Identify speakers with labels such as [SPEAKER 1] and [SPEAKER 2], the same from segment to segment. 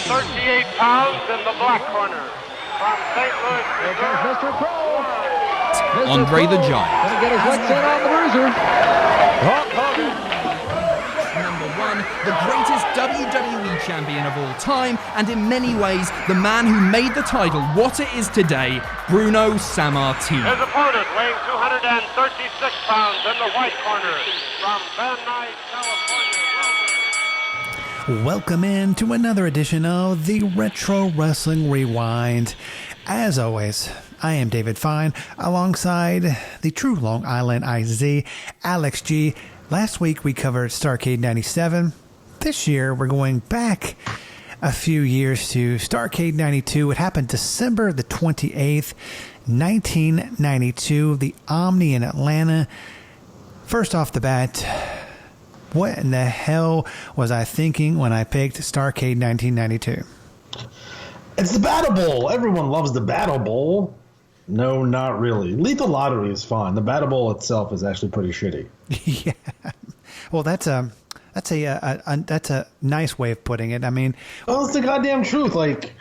[SPEAKER 1] 138 pounds in the black corner. From St. Louis,
[SPEAKER 2] Here comes Mr. Pro.
[SPEAKER 3] Andre the Giant.
[SPEAKER 2] Gonna get his licks in on the bruiser.
[SPEAKER 3] Number one, the greatest WWE champion of all time, and in many ways, the man who made the title what it is today, Bruno Sammartino.
[SPEAKER 1] his opponent weighing 236 pounds in the white corner. From Van Nuys, California.
[SPEAKER 4] Welcome in to another edition of the Retro Wrestling Rewind. As always, I am David Fine, alongside the true Long Island IZ, Alex G. Last week we covered Starrcade 97. This year we're going back a few years to Starrcade 92. It happened December the 28th, 1992, the Omni in Atlanta. First off the bat, what in the hell was I thinking when I picked Starrcade 1992?
[SPEAKER 5] It's the Battle Bowl. Everyone loves the Battle Bowl. No, not really. Lethal Lottery is fun. The Battle Bowl itself is actually pretty shitty.
[SPEAKER 4] Yeah. Well, that's a nice way of putting it. I mean,
[SPEAKER 5] well, it's the goddamn truth. Like,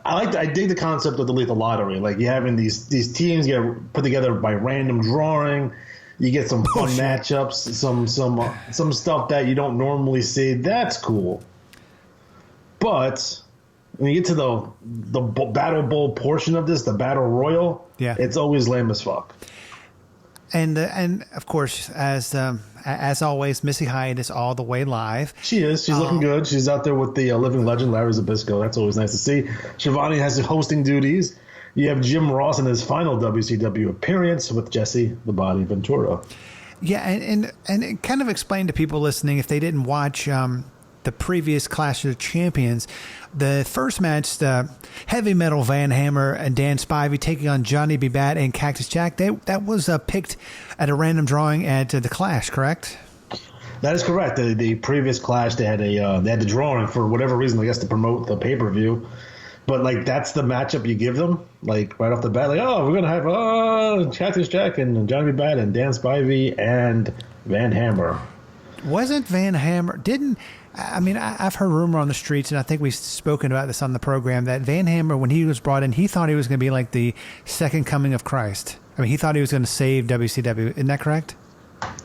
[SPEAKER 5] I dig the concept of the Lethal Lottery. Like, you having these teams get put together by random drawing. You get some fun matchups, some stuff that you don't normally see. That's cool. But when you get to the Battle Bowl portion of this, the Battle Royal,
[SPEAKER 4] yeah,
[SPEAKER 5] it's always lame as fuck.
[SPEAKER 4] And of course, as always, Missy Hyatt is all the way live.
[SPEAKER 5] She is. She's looking good. She's out there with the living legend, Larry Zbyszko. That's always nice to see. Shivani has hosting duties. You have Jim Ross in his final WCW appearance with Jesse the Body Ventura.
[SPEAKER 4] Yeah, and it kind of explain to people listening, if they didn't watch the previous Clash of the Champions, the first match, the Heavy Metal Van Hammer and Dan Spivey taking on Johnny B. Bad and Cactus Jack, that was picked at a random drawing at the Clash, correct?
[SPEAKER 5] That is correct. The previous Clash, they had the drawing for whatever reason, I guess to promote the pay-per-view. But, like, that's the matchup you give them, like, right off the bat. Like, oh, we're going to have Cactus Jack and Johnny B. Bad and Dan Spivey and Van Hammer.
[SPEAKER 4] Wasn't Van Hammer... I've heard rumor on the streets, and I think we've spoken about this on the program, that Van Hammer, when he was brought in, he thought he was going to be like the second coming of Christ. I mean, he thought he was going to save WCW. Isn't that correct?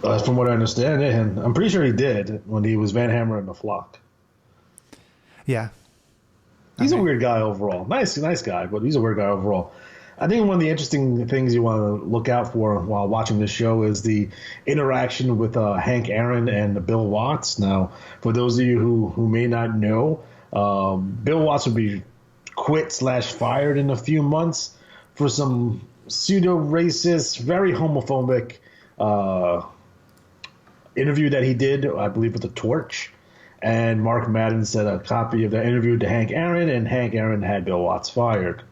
[SPEAKER 5] From what I understand, and I'm pretty sure he did when he was Van Hammer in the Flock.
[SPEAKER 4] Yeah.
[SPEAKER 5] He's a weird guy overall. Nice guy, but he's a weird guy overall. I think one of the interesting things you want to look out for while watching this show is the interaction with Hank Aaron and Bill Watts. Now, for those of you who may not know, Bill Watts will be quit/fired in a few months for some pseudo-racist, very homophobic interview that he did, I believe, with The Torch. And Mark Madden sent a copy of that interview to Hank Aaron, and Hank Aaron had Bill Watts fired.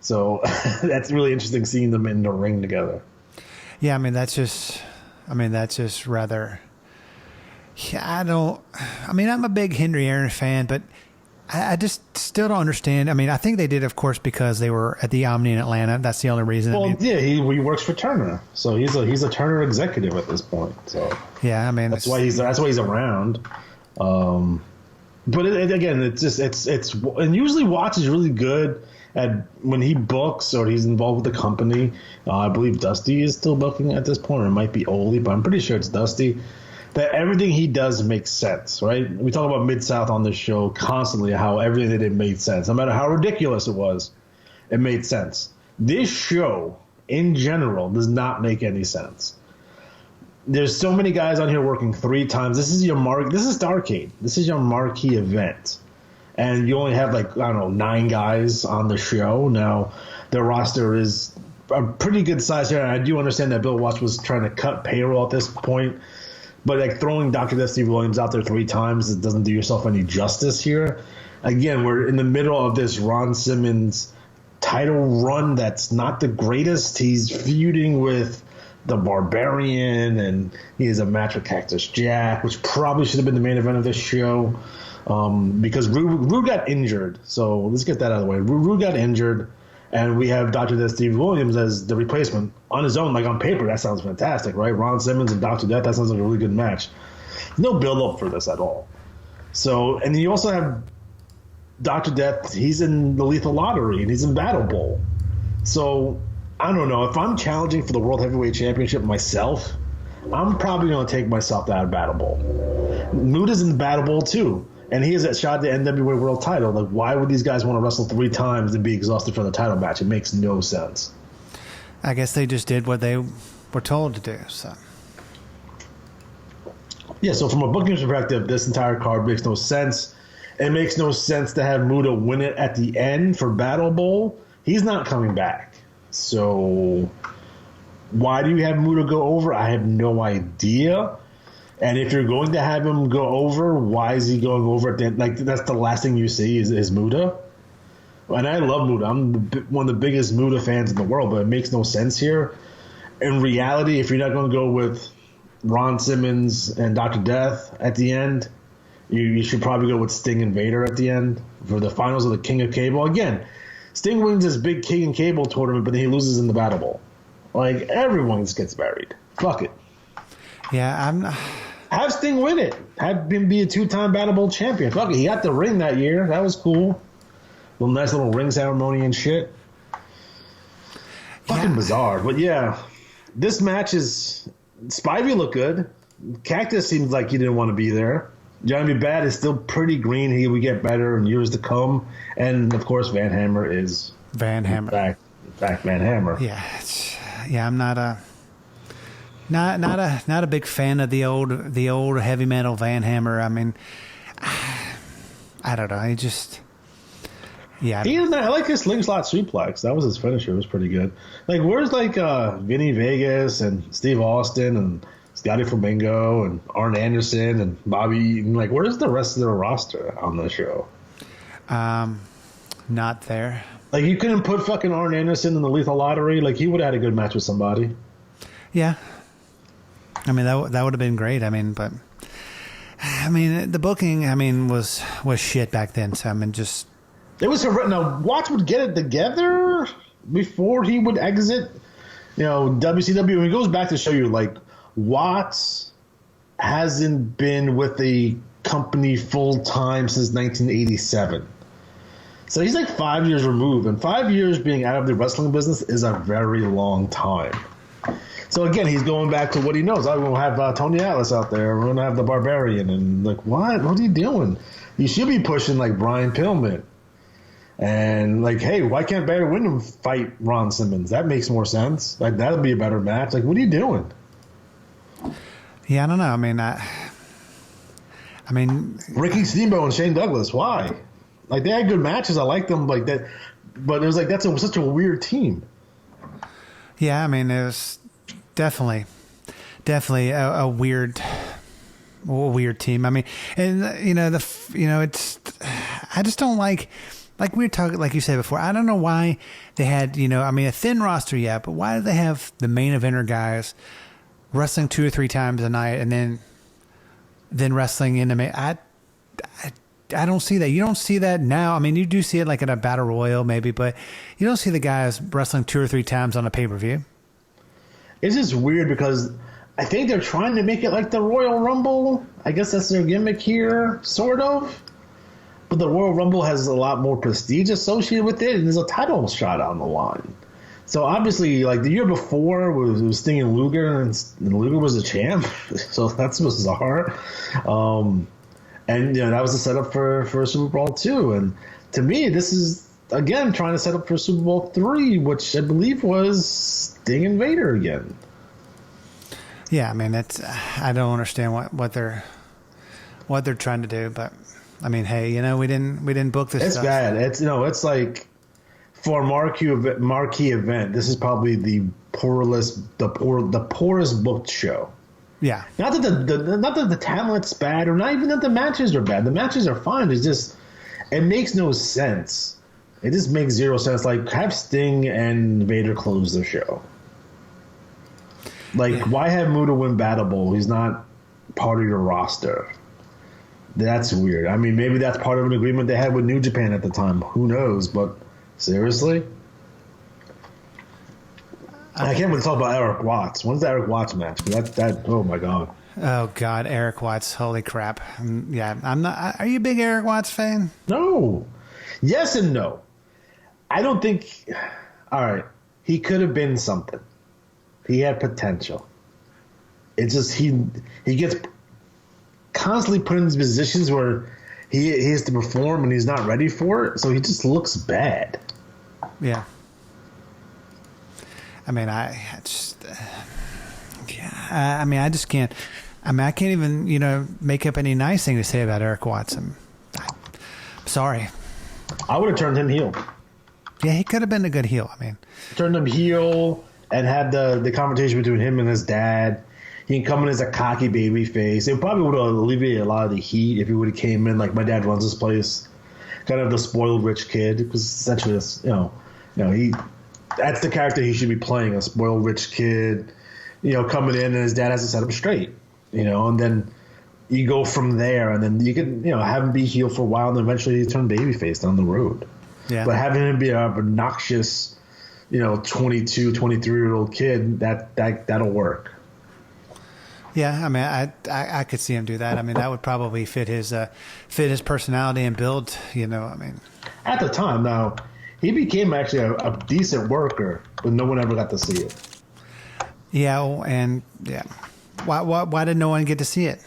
[SPEAKER 5] So that's really interesting seeing them in the ring together.
[SPEAKER 4] Yeah, that's just rather... Yeah, I'm a big Henry Aaron fan, but I just still don't understand. I think they did, of course, because they were at the Omni in Atlanta. That's the only reason.
[SPEAKER 5] Well, yeah, he works for Turner, so he's a Turner executive at this point. So
[SPEAKER 4] yeah, that's why
[SPEAKER 5] he's around. But again, it's and usually Watts is really good at when he books or he's involved with the company. I believe Dusty is still booking at this point, or it might be Ole, but I'm pretty sure it's Dusty. That everything he does makes sense, right? We talk about Mid-South on this show constantly, how everything they did made sense. No matter how ridiculous it was, it made sense. This show, in general, does not make any sense. There's so many guys on here working 3 times. This is Starrcade. This is your marquee event. And you only have 9 guys on the show. Now, their roster is a pretty good size here. And I do understand that Bill Watts was trying to cut payroll at this point. But throwing Dr. Death Steve Williams out there 3 times, it doesn't do yourself any justice here. Again, we're in the middle of this Ron Simmons title run that's not the greatest. He's feuding with the Barbarian, and he has a match with Cactus Jack, which probably should have been the main event of this show, because Rue got injured. So let's get that out of the way. Rue got injured, and we have Dr. Death Steve Williams as the replacement. On his own, on paper, that sounds fantastic, right? Ron Simmons and Dr. Death, that sounds like a really good match. No build-up for this at all. So, and you also have Dr. Death, he's in the Lethal Lottery and he's in Battle Bowl. So I don't know. If I'm challenging for the World Heavyweight Championship myself, I'm probably going to take myself out of Battle Bowl. Muda's in Battle Bowl too, and he has that shot at the NWA World Title. Like, why would these guys want to wrestle 3 times and be exhausted for the title match? It makes no sense.
[SPEAKER 4] I guess they just did what they were told to do. So
[SPEAKER 5] yeah. So from a booking perspective, this entire card makes no sense. It makes no sense to have Muda win it at the end for Battle Bowl. He's not coming back. So why do you have Muda go over? I have no idea. And if you're going to have him go over, why is he going over at the end? Like, that's the last thing you see is Muda. And I love Muda. I'm one of the biggest Muda fans in the world, but it makes no sense here. In reality, if you're not going to go with Ron Simmons and Dr. Death at the end, you should probably go with Sting and Vader at the end for the finals of the King of Cable. Again, Sting wins this big King of Cable tournament, but then he loses in the Battle Bowl. Like, everyone just gets buried. Fuck it.
[SPEAKER 4] yeah,
[SPEAKER 5] Have Sting win it. Have him be a 2-time Battle Bowl champion. Fuck it. He got the ring that year. That was cool. Nice little ring ceremony and shit. Fucking bizarre. But yeah, this match is... Spivey looked good. Cactus seems like he didn't want to be there. Johnny B. Bad is still pretty green. He would get better in years to come. And, of course, Van Hammer is...
[SPEAKER 4] Van Hammer.
[SPEAKER 5] In fact, Van Hammer.
[SPEAKER 4] Yeah, I'm not a big fan of the old heavy metal Van Hammer. I mean, I don't know. I just I like his slingshot suplex. That was his finisher. It was pretty good. Like, where's Vinny Vegas and Steve Austin and Scotty Flamingo and Arn Anderson and Bobby Eaton? Like, where's the rest of their roster on the show? Not there.
[SPEAKER 5] Like, you couldn't put fucking Arn Anderson in the Lethal Lottery. Like, he would have had a good match with somebody.
[SPEAKER 4] Yeah. I mean, that would have been great. I mean, but the booking, was shit back then. So just
[SPEAKER 5] it was horrendous. Now, Watts would get it together before he would exit. WCW. It goes back to show you, like, Watts hasn't been with the company full time since 1987. So he's like 5 years removed, and 5 years being out of the wrestling business is a very long time. So again, he's going back to what he knows. I'm going to have Tony Atlas out there. We're going to have the Barbarian. And like, what? What are you doing? You should be pushing like Brian Pillman. And like, hey, why can't Barry Windham fight Ron Simmons? That makes more sense. Like, that'd be a better match. Like, what are you doing?
[SPEAKER 4] Yeah, I don't know. I mean,
[SPEAKER 5] Ricky Steamboat and Shane Douglas. Why? Like, they had good matches. I like them like that. But it was like, such a weird team.
[SPEAKER 4] Yeah, I mean, it was definitely a weird team. I mean, and it's, I just don't like we were talking, like you said before, I don't know why they had, a thin roster, yeah, but why do they have the main eventer guys wrestling 2 or 3 times a night and then wrestling in the main? I don't see that. You don't see that now. I mean, you do see it like at a battle royal maybe, but you don't see the guys wrestling 2 or 3 times on a pay-per-view.
[SPEAKER 5] It's just weird because I think they're trying to make it like the Royal Rumble. I guess that's their gimmick here, sort of. But the Royal Rumble has a lot more prestige associated with it, and there's a title shot on the line. So obviously, like the year before was Sting and Luger, and Luger was a champ. So that's bizarre. And that was the setup for Super Bowl 2. And to me, this is, again, trying to set up for Super Bowl 3, which I believe was Sting and Vader again.
[SPEAKER 4] Yeah, I mean, I don't understand what they're trying to do, but I mean, hey, we didn't book this.
[SPEAKER 5] It's
[SPEAKER 4] stuff.
[SPEAKER 5] bad. It's like for a marquee event, this is probably the poorest booked show.
[SPEAKER 4] Yeah.
[SPEAKER 5] Not that the talent's bad, or not even that the matches are bad. The matches are fine. It's just, it makes no sense. It just makes zero sense. Like, have Sting and Vader close the show. Like, why have Muda win Battle Bowl? He's not part of your roster. That's weird. I mean, maybe that's part of an agreement they had with New Japan at the time. Who knows? But seriously? I can't even talk about Eric Watts. When's the Eric Watts match? That oh my god.
[SPEAKER 4] Oh god, Eric Watts! Holy crap! Yeah, I'm not. Are you a big Eric Watts fan?
[SPEAKER 5] No, Yes and no. I don't think. All right, he could have been something. He had potential. It's just he gets constantly put in these positions where he has to perform and he's not ready for it, so he just looks bad.
[SPEAKER 4] Yeah. I mean, I just can't. I mean, I can't even make up any nice thing to say about Eric Watson. I'm sorry.
[SPEAKER 5] I would have turned him heel.
[SPEAKER 4] Yeah, he could have been a good heel. I mean,
[SPEAKER 5] turned him heel and had the confrontation between him and his dad. He can come in as a cocky baby face. It probably would have alleviated a lot of the heat if he would have came in like my dad runs this place, kind of the spoiled rich kid, because essentially that's that's the character he should be playing, a spoiled rich kid, coming in and his dad has to set him straight, and then you go from there, and then you can have him be heel for a while, and then eventually you turn babyface down the road.
[SPEAKER 4] yeah.
[SPEAKER 5] But having him be an obnoxious, 22, 23-year-old kid, that'll work.
[SPEAKER 4] Yeah, I mean, I could see him do that. I mean, that would probably fit his personality and build. I mean,
[SPEAKER 5] At the time, now he became actually a decent worker, but no one ever got to see it.
[SPEAKER 4] yeah, and yeah. Why did no one get to see it?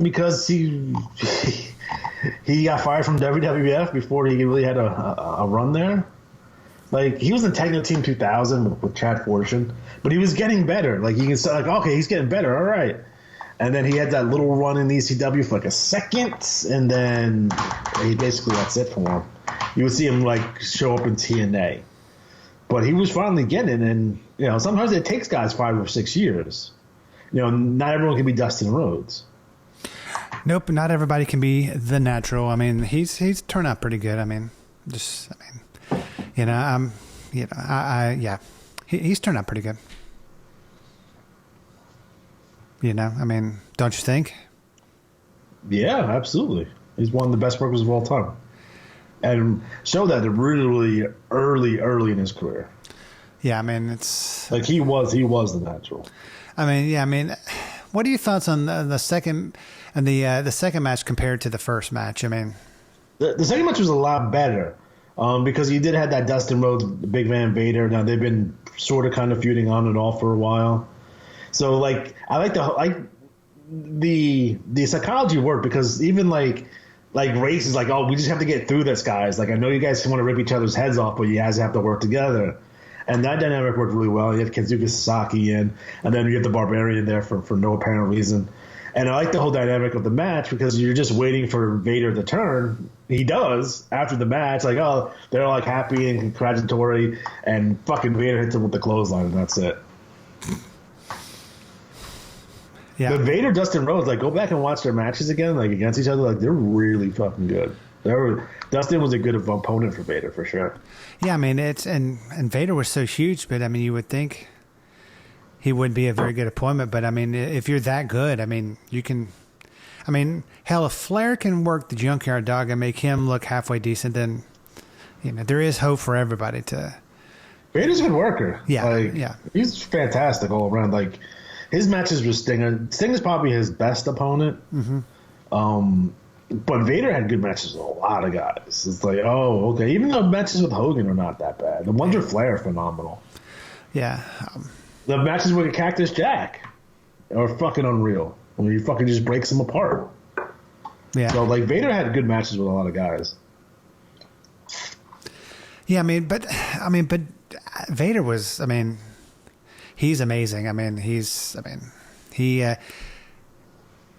[SPEAKER 5] Because he got fired from WWF before he really had a run there. Like, he was in Techno Team 2000 with Chad Fortune, but he was getting better. Like, you can say, okay, he's getting better, all right. And then he had that little run in ECW for like a second, and then that's it for him. You would see him, show up in TNA. But he was finally getting it, and, sometimes it takes guys 5 or 6 years. Not everyone can be Dustin Rhodes.
[SPEAKER 4] Nope, not everybody can be the Natural. I mean, he's turned out pretty good. I mean, he's turned out pretty good. I mean, don't you think?
[SPEAKER 5] Yeah, absolutely. He's one of the best workers of all time, and showed that really early in his career.
[SPEAKER 4] Yeah, I mean, it's
[SPEAKER 5] like he was the Natural.
[SPEAKER 4] I mean, yeah, I mean, what are your thoughts on the second and the second match compared to the first match? I mean,
[SPEAKER 5] the second match was a lot better. Because you did have that Dustin Rhodes, Big Van Vader. Now they've been sort of kind of feuding on and off for a while. So I like the psychology work, because even like race is like, oh, we just have to get through this, guys. Like, I know you guys want to rip each other's heads off, but you guys have to work together. And that dynamic worked really well. You have Kensuke Sasaki in, and then you have the Barbarian there for no apparent reason. And I like the whole dynamic of the match, because you're just waiting for Vader to turn. He does after the match. Like, oh, they're happy and congratulatory, and fucking Vader hits him with the clothesline, and that's it.
[SPEAKER 4] yeah.
[SPEAKER 5] But Vader, Dustin Rhodes, go back and watch their matches again, against each other. They're really fucking good. Dustin was a good opponent for Vader for sure.
[SPEAKER 4] Yeah, I mean, and Vader was so huge, but I mean, you would think he would be a very good opponent. But I mean, if you're that good, I mean, you can. I mean, hell, if Flair can work the Junkyard Dog and make him look halfway decent, then there is hope for everybody to.
[SPEAKER 5] Vader's a good worker.
[SPEAKER 4] Yeah, yeah,
[SPEAKER 5] he's fantastic all around. His matches with Sting. Sting is probably his best opponent. Mm-hmm. But Vader had good matches with a lot of guys. It's like, oh, okay. Even the matches with Hogan are not that bad. The ones with Flair are phenomenal.
[SPEAKER 4] Yeah.
[SPEAKER 5] The matches with Cactus Jack are fucking unreal. I mean, he fucking just breaks them apart.
[SPEAKER 4] Yeah.
[SPEAKER 5] So, Vader had good matches with a lot of guys.
[SPEAKER 4] Yeah, but Vader was, he's amazing.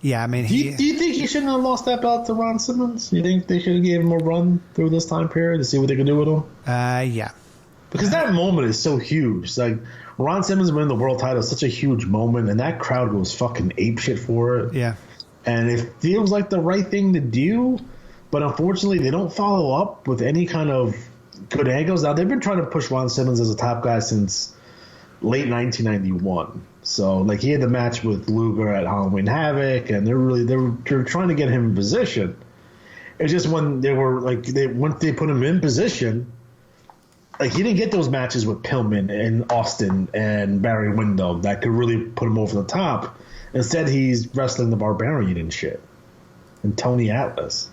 [SPEAKER 4] Do you think he shouldn't have lost that belt to Ron Simmons? You think they should have gave him a run through this time period to see what they could do with him? Yeah.
[SPEAKER 5] Because that moment is so huge. Ron Simmons winning the world title is such a huge moment, and that crowd goes fucking apeshit for it.
[SPEAKER 4] Yeah.
[SPEAKER 5] And it feels like the right thing to do, but unfortunately they don't follow up with any kind of good angles. Now, they've been trying to push Ron Simmons as a top guy since late 1991. So, he had the match with Luger at Halloween Havoc, and they're trying to get him in position. It's just when once they put him in position, he didn't get those matches with Pillman and Austin and Barry Windham that could really put him over the top. Instead, he's wrestling the Barbarian and shit, and Tony Atlas.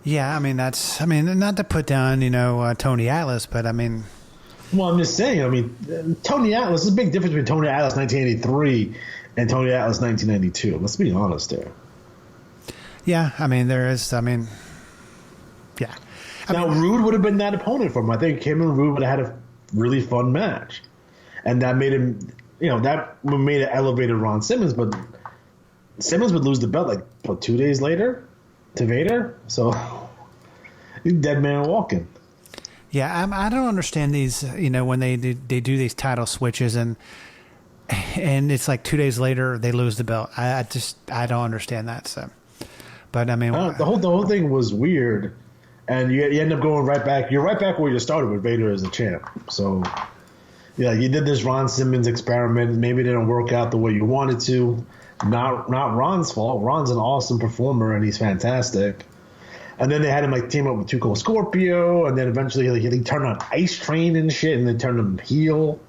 [SPEAKER 4] Yeah, I mean, not to put down, Tony Atlas, but I mean.
[SPEAKER 5] Well, I'm just saying, Tony Atlas, there's a big difference between Tony Atlas 1983 and Tony Atlas 1992. Let's be honest there.
[SPEAKER 4] Yeah, I mean, there is, yeah.
[SPEAKER 5] Rude would have been that opponent for him. I think him and Rude would have had a really fun match. And that made him, that made it elevated Ron Simmons, but Simmons would lose the belt 2 days later to Vader? So, he's dead man walking.
[SPEAKER 4] Yeah, I don't understand these, when they do these title switches and it's like 2 days later they lose the belt. I don't understand that. So, but I mean,
[SPEAKER 5] the whole thing was weird, and you end up going right back. You're right back where you started with Vader as a champ. So, yeah, you did this Ron Simmons experiment. Maybe it didn't work out the way you wanted to. Not Ron's fault. Ron's an awesome performer and he's fantastic. And then they had him team up with Too Cold Scorpio, and then eventually he turned on Ice Train and shit, and they turned him heel,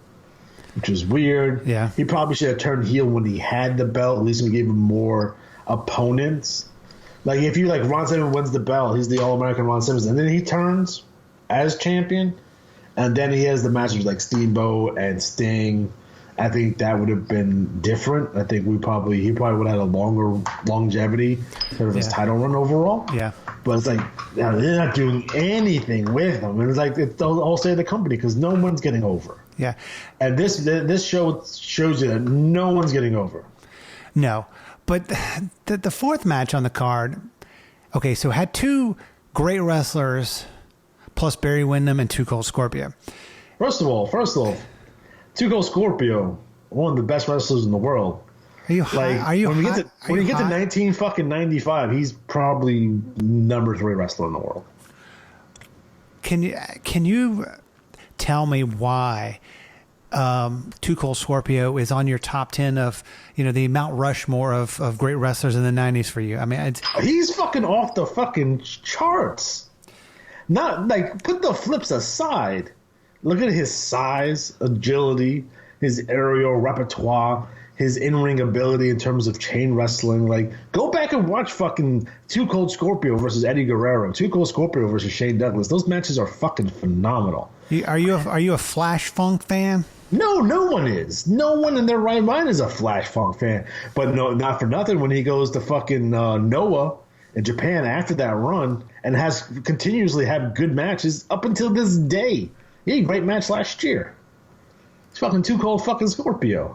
[SPEAKER 5] which was weird.
[SPEAKER 4] Yeah,
[SPEAKER 5] he probably should have turned heel when he had the belt. At least we gave him more opponents. If you Ron Simmons wins the belt, he's the All-American Ron Simmons, and then he turns as champion, and then he has the matches like Steamboat and Sting. I think that would have been different. I think he probably would have had a longer longevity of his title run overall.
[SPEAKER 4] Yeah.
[SPEAKER 5] But it's they're not doing anything with him. And it's the whole state of the company because no one's getting over.
[SPEAKER 4] Yeah.
[SPEAKER 5] And this show shows you that no one's getting over.
[SPEAKER 4] No. But the fourth match on the card, okay, so had two great wrestlers plus Barry Windham and Too Cold Scorpio.
[SPEAKER 5] First of all, Too Cold Scorpio, one of the best wrestlers in the world.
[SPEAKER 4] Are you high?
[SPEAKER 5] When you get to 1995, he's probably number 3 wrestler in the world.
[SPEAKER 4] Can you tell me why Too Cold Scorpio is on your top 10 of the Mount Rushmore of great wrestlers in the 90s for you? I mean,
[SPEAKER 5] he's fucking off the fucking charts. Not put the flips aside. Look at his size, agility, his aerial repertoire, his in-ring ability in terms of chain wrestling. Go back and watch fucking Too Cold Scorpio versus Eddie Guerrero, Too Cold Scorpio versus Shane Douglas. Those matches are fucking phenomenal.
[SPEAKER 4] Are you a Flash Funk fan?
[SPEAKER 5] No one is. No one in their right mind is a Flash Funk fan. But no, not for nothing when he goes to fucking Noah in Japan after that run and has continuously had good matches up until this day. He had a great match last year. It's fucking Too Cold fucking Scorpio.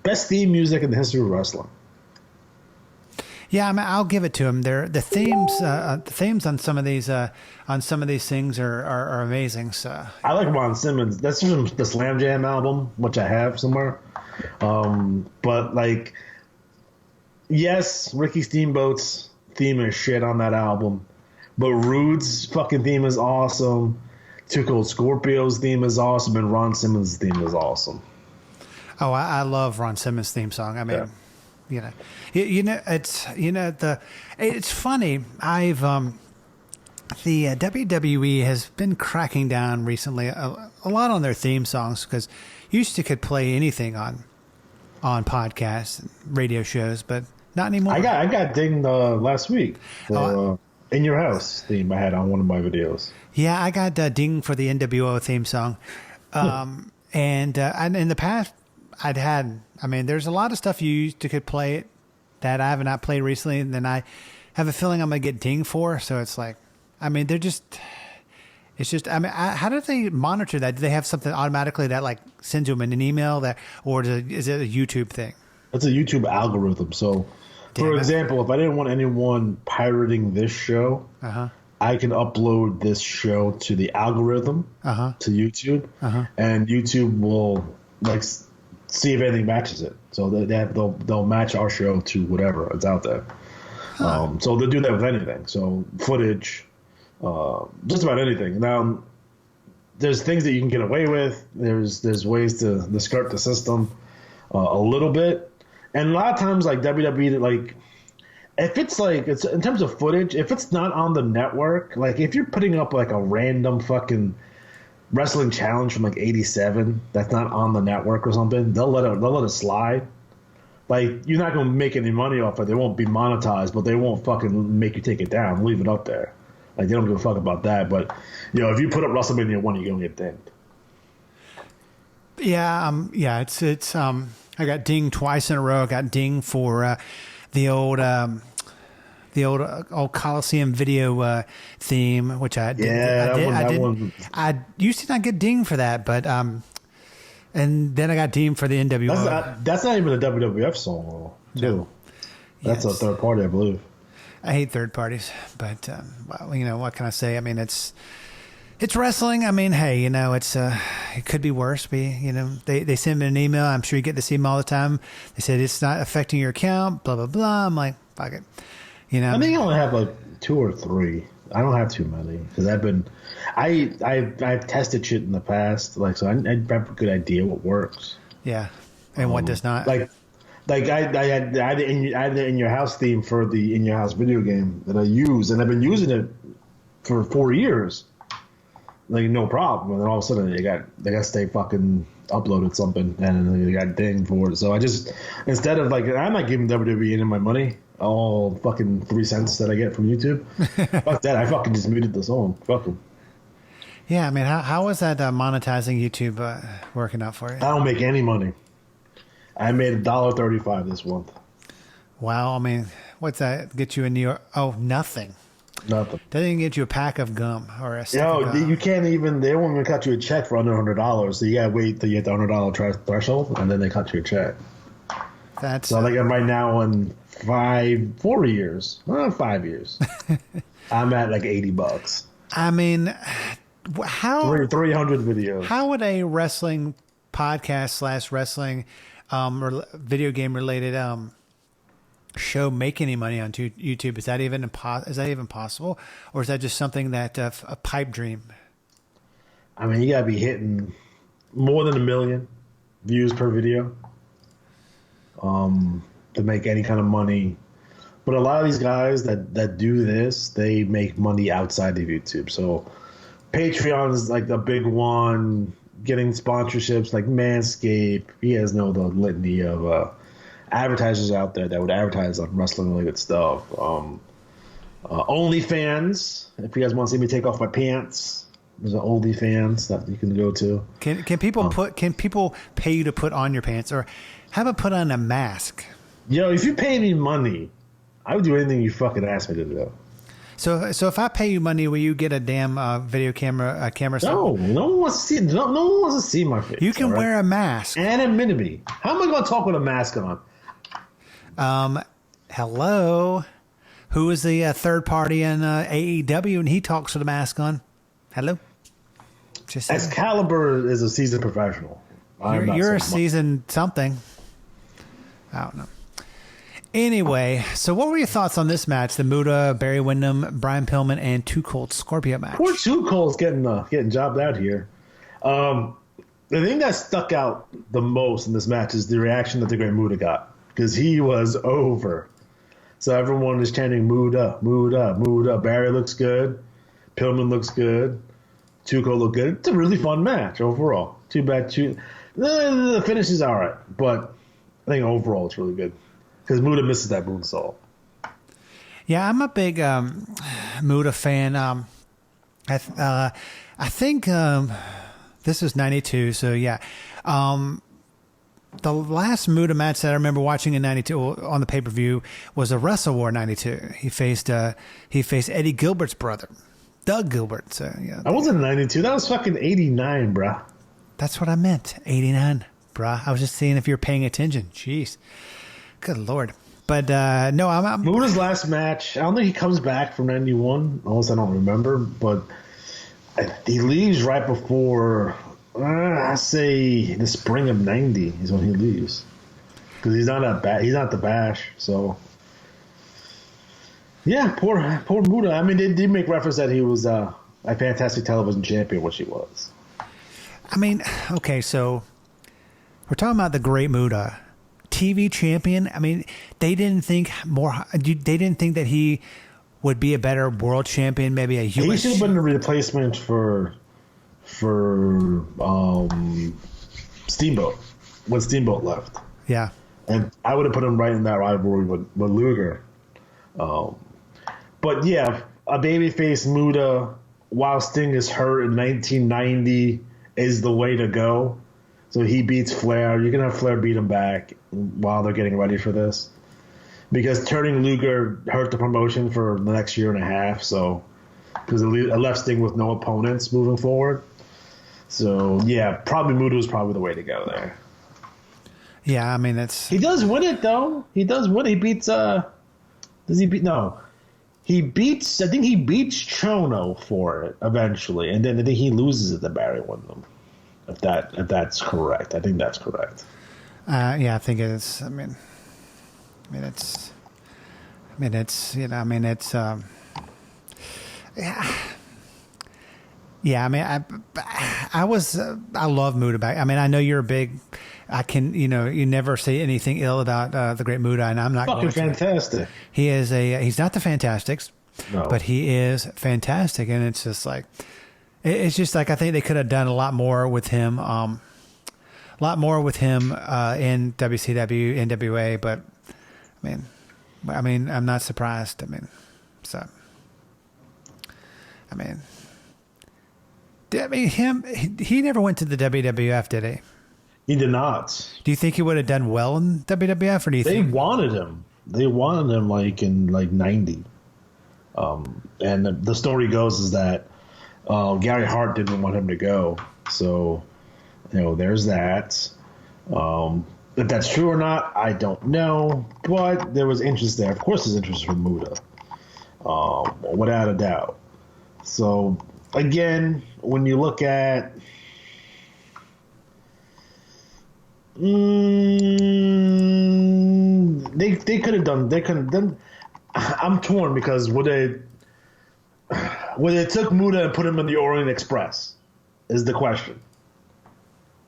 [SPEAKER 5] Best theme music in the history of wrestling.
[SPEAKER 4] Yeah, I mean, I'll give it to him. The themes on some of these things are amazing. So
[SPEAKER 5] I like Ron Simmons. That's from the Slam Jam album, which I have somewhere. But yes, Ricky Steamboat's theme is shit on that album, but Rude's fucking theme is awesome. Too Cold Scorpio's theme is awesome, and Ron Simmons' theme is awesome.
[SPEAKER 4] Oh, I love Ron Simmons' theme song. I mean, it's funny. I've the WWE has been cracking down recently a lot on their theme songs because used to could play anything on podcasts, and radio shows, but not anymore. I
[SPEAKER 5] got dinged last week for In Your House theme I had on one of my videos.
[SPEAKER 4] Yeah, I got dinged for the NWO theme song, and in the past. There's a lot of stuff you used to could play it that I have not played recently, and then I have a feeling I'm going to get dinged for. So it's how do they monitor that? Do they have something automatically that sends them an email or is it a YouTube thing?
[SPEAKER 5] It's a YouTube algorithm. So, for example, if I didn't want anyone pirating this show, I can upload this show to the algorithm to YouTube, and YouTube will see if anything matches it. So they'll match our show to whatever is out there. So they'll do that with anything. So footage, just about anything. Now, there's things that you can get away with. There's ways to skirt the system a little bit. And a lot of times, WWE, if it's it's in terms of footage, if it's not on the network, if you're putting up a random fucking wrestling challenge from 87 that's not on the network or something, they'll let it slide. Like, you're not going to make any money off it. They won't be monetized, but they won't fucking make you take it down. Leave it up there. Like, they don't give a fuck about that. But, if you put up WrestleMania 1, you're going to get dinged.
[SPEAKER 4] Yeah, it's I got dinged twice in a row. I got dinged for the old Coliseum video theme, which I did. I used to not get dinged for that, but and then I got dinged for the NWO.
[SPEAKER 5] That's not even a WWF song, too. No. That's a third party, I believe.
[SPEAKER 4] I hate third parties, but well, what can I say? I mean, it's wrestling. I mean, hey, it could be worse. They send me an email. I'm sure you get this email all the time. They said it's not affecting your account. Blah blah blah. I'm like, fuck it.
[SPEAKER 5] I think I only have like 2 or 3. I don't have too many because I've tested shit in the past, like, so I have a good idea what works.
[SPEAKER 4] Yeah, and what does not.
[SPEAKER 5] Like I had the In Your House theme for the In Your House video game that I use, and I've been using it for 4 years, like no problem. And then all of a sudden they got stay fucking uploaded something, and they got dinged for it. So I just, instead of like, I'm not giving WWE any of my money, all fucking 3 cents that I get from YouTube. Fuck that. I fucking just muted the song. Fuck them.
[SPEAKER 4] Yeah, I mean, how was that monetizing YouTube working out for you?
[SPEAKER 5] I don't make any money. I made $1.35 this month.
[SPEAKER 4] Wow, I mean, what's that get you in New York? Oh, nothing.
[SPEAKER 5] Nothing.
[SPEAKER 4] Doesn't even get you a pack of gum or a stick of gum.
[SPEAKER 5] You can't even. They won't even cut you a check for under $100. So you gotta wait till you hit the $100 threshold, and then they cut you a check.
[SPEAKER 4] That's
[SPEAKER 5] so. Like I'm right now in 4 years, 5 years. I'm at like $80.
[SPEAKER 4] I mean, how
[SPEAKER 5] 300 videos?
[SPEAKER 4] How would a wrestling podcast / wrestling video game related show make any money on YouTube? Is that even possible, or is that just something that a pipe dream?
[SPEAKER 5] I mean, you gotta be hitting more than 1 million views per video to make any kind of money. But a lot of these guys that do this, they make money outside of YouTube. So Patreon is like the big one. Getting sponsorships like Manscaped. You guys know the litany of advertisers out there that would advertise on wrestling-related stuff. OnlyFans. If you guys want to see me take off my pants, there's an OnlyFans that you can go to.
[SPEAKER 4] Can people Can people pay you to put on your pants, or how about put on a mask?
[SPEAKER 5] If you pay me money, I would do anything you fucking ask me to do.
[SPEAKER 4] So if I pay you money, will you get a damn video camera?
[SPEAKER 5] No one wants to see. No one wants to see my face.
[SPEAKER 4] You can wear a mask.
[SPEAKER 5] Anonymity. How am I going to talk with a mask on?
[SPEAKER 4] Hello. Who is the third party in AEW, and he talks with a mask on? Hello. Just
[SPEAKER 5] Excalibur is a seasoned professional.
[SPEAKER 4] You're a seasoned something. I don't know. Anyway, so what were your thoughts on this match? The Muta, Barry Windham, Brian Pillman, and Too Cold Scorpio match.
[SPEAKER 5] Poor Too Cold's getting jobbed out here. The thing that stuck out the most in this match is the reaction that the Great Muta got, because he was over. So everyone is chanting Muta, Muta, Muta. Barry looks good. Pillman looks good. Too Cold looked good. It's a really fun match overall. Too bad. The finish is all right, but I think overall it's really good. Because Muta misses that moonsault.
[SPEAKER 4] Yeah, I'm a big Muta fan. I think this is 92, so yeah. The last Muta match that I remember watching in 92 on the pay-per-view was a Wrestle War 92. He faced Eddie Gilbert's brother, Doug Gilbert. So yeah.
[SPEAKER 5] I wasn't 92. That was fucking 89, bruh.
[SPEAKER 4] That's what I meant. 89, bruh. I was just seeing if you're paying attention. Jeez. Good Lord. But no, I'm
[SPEAKER 5] Muta's last match, I don't think he comes back from 91, unless I don't remember, but he leaves right before, I say the spring of 90 is when he leaves. Because he's not the Bash, so. Yeah, poor Muta. I mean, they did make reference that he was a fantastic television champion, which he was.
[SPEAKER 4] I mean, okay, so we're talking about the Great Muta. TV champion. I mean, they didn't think that he would be a better world champion, maybe a US.
[SPEAKER 5] He should have been a replacement for Steamboat when Steamboat left.
[SPEAKER 4] Yeah.
[SPEAKER 5] And I would have put him right in that rivalry with Luger. But yeah, a babyface Muta while Sting is hurt in 1990 is the way to go. So he beats Flair. You can have Flair beat him back while they're getting ready for this. Because turning Luger hurt the promotion for the next year and a half. So because it left Sting with no opponents moving forward. So yeah, probably Muta was probably the way to go there.
[SPEAKER 4] Yeah, I mean that's.
[SPEAKER 5] He does win it though. He does win. He beats. Does he beat? No. He beats. I think he beats Chono for it eventually, and then I think he loses it to Barry Windham. If that's correct, I think that's correct.
[SPEAKER 4] Yeah, I think it is. I mean, it's. Yeah. Yeah, I mean, I love Muta back. I mean, I know you're a big. You never say anything ill about the great Muta, and I'm not
[SPEAKER 5] fucking
[SPEAKER 4] going to.
[SPEAKER 5] Fantastic.
[SPEAKER 4] He is he's not the Fantastics,
[SPEAKER 5] no,
[SPEAKER 4] but he is fantastic, and it's just like, it's just like I think they could have done a lot more with him, in WCW, NWA, but I mean, I'm not surprised. He never went to the WWF, did he?
[SPEAKER 5] He did not.
[SPEAKER 4] Do you think he would have done well in WWF, or do you think
[SPEAKER 5] they wanted him? They wanted him in 90. And the story goes is that Gary Hart didn't want him to go. So, there's that. If that's true or not, I don't know. But there was interest there. Of course, there's interest from Muta, without a doubt. So, again, when you look at they could have done. They could have done. I'm torn because would they took Muta and put him in the Orient Express is the question.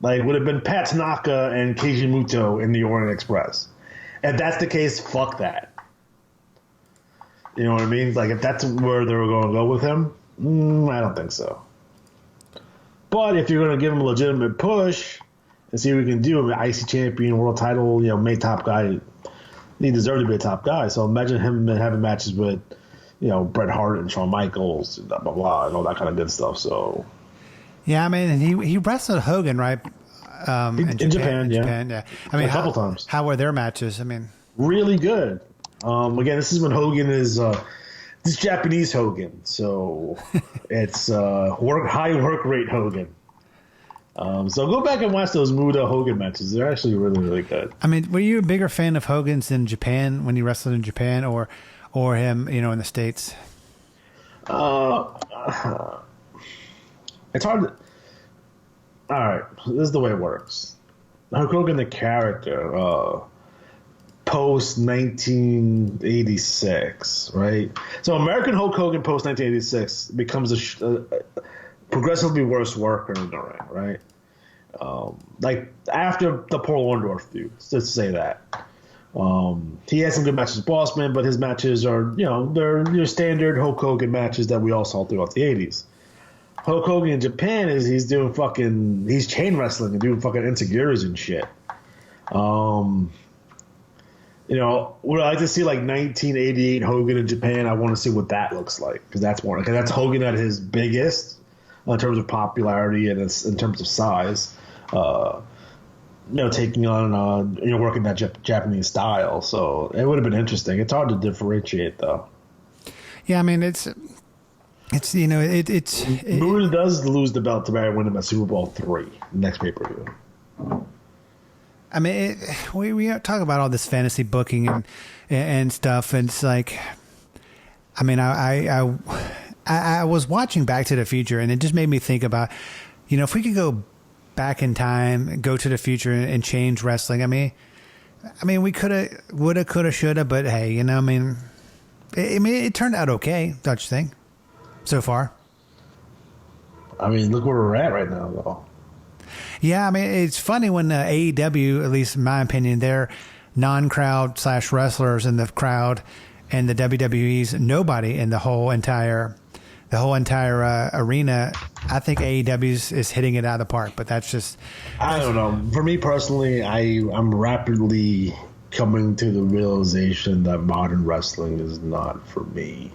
[SPEAKER 5] Would have been Pat Tanaka and Keiji Muto in the Orient Express. If that's the case, fuck that. You know what I mean? If that's where they were going to go with him, I don't think so. But if you're going to give him a legitimate push and see what we can do, IC champion, world title, made top guy, he deserved to be a top guy. So imagine him having matches with, Bret Hart and Shawn Michaels, blah, blah, blah, and all that kind of good stuff. So,
[SPEAKER 4] yeah, I mean, and he wrestled Hogan, right?
[SPEAKER 5] In Japan, yeah.
[SPEAKER 4] I mean,
[SPEAKER 5] a couple times.
[SPEAKER 4] How were their matches? I mean,
[SPEAKER 5] really good. Again, this is when Hogan is this Japanese Hogan, so it's high work rate Hogan. So go back and watch those Muta Hogan matches. They're actually really, really good. I
[SPEAKER 4] mean, were you a bigger fan of Hogan's in Japan when he wrestled in Japan, or him, in the States?
[SPEAKER 5] It's hard to... All right, this is the way it works. Hulk Hogan, the character, post 1986, right? So American Hulk Hogan post 1986 becomes a progressively worse worker in the ring, right? After the Paul Orndorff feud, let's say that. He has some good matches with Bossman, but his matches are, they're your standard Hulk Hogan matches that we all saw throughout the 80s. Hulk Hogan in Japan he's chain wrestling and doing fucking insecurities and shit. Would I like to see 1988 Hogan in Japan? I want to see what that looks like because that's Hogan at his biggest in terms of popularity and in terms of size. Taking on working that Japanese style. So it would have been interesting. It's hard to differentiate though.
[SPEAKER 4] Yeah, I mean it's
[SPEAKER 5] Muta does lose the belt to Barry Windham at Super Bowl III, next pay-per-view.
[SPEAKER 4] I mean, we talk about all this fantasy booking and stuff, and it's like, I mean, I was watching Back to the Future, and it just made me think about, if we could go back in time, go to the future, and change wrestling. I mean, we woulda, coulda, shoulda, but hey, it turned out okay, don't you think? So far.
[SPEAKER 5] I mean, look where we're at right now, though.
[SPEAKER 4] Yeah, I mean, it's funny when AEW, at least in my opinion, they're non-crowd /wrestlers in the crowd, and the WWE's nobody in the whole entire the whole entire arena, I think AEW is hitting it out of the park. But that's just,
[SPEAKER 5] I don't know. For me personally, I'm rapidly coming to the realization that modern wrestling is not for me.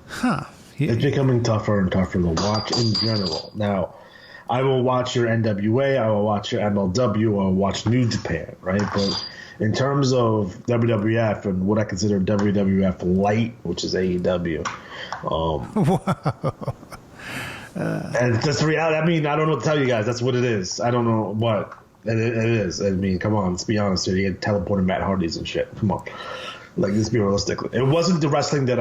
[SPEAKER 4] huh?
[SPEAKER 5] It's becoming tougher and tougher to watch in general. Now, I will watch your NWA, I will watch your MLW, I will watch New Japan, right? But in terms of WWF and what I consider WWF Light, which is AEW, and that's the reality. I mean, I don't know what to tell you guys. That's what it is. I don't know what it is. I mean, come on, let's be honest here. You get teleported Matt Hardys and shit. Come on. Like, let's be realistic. It wasn't the wrestling that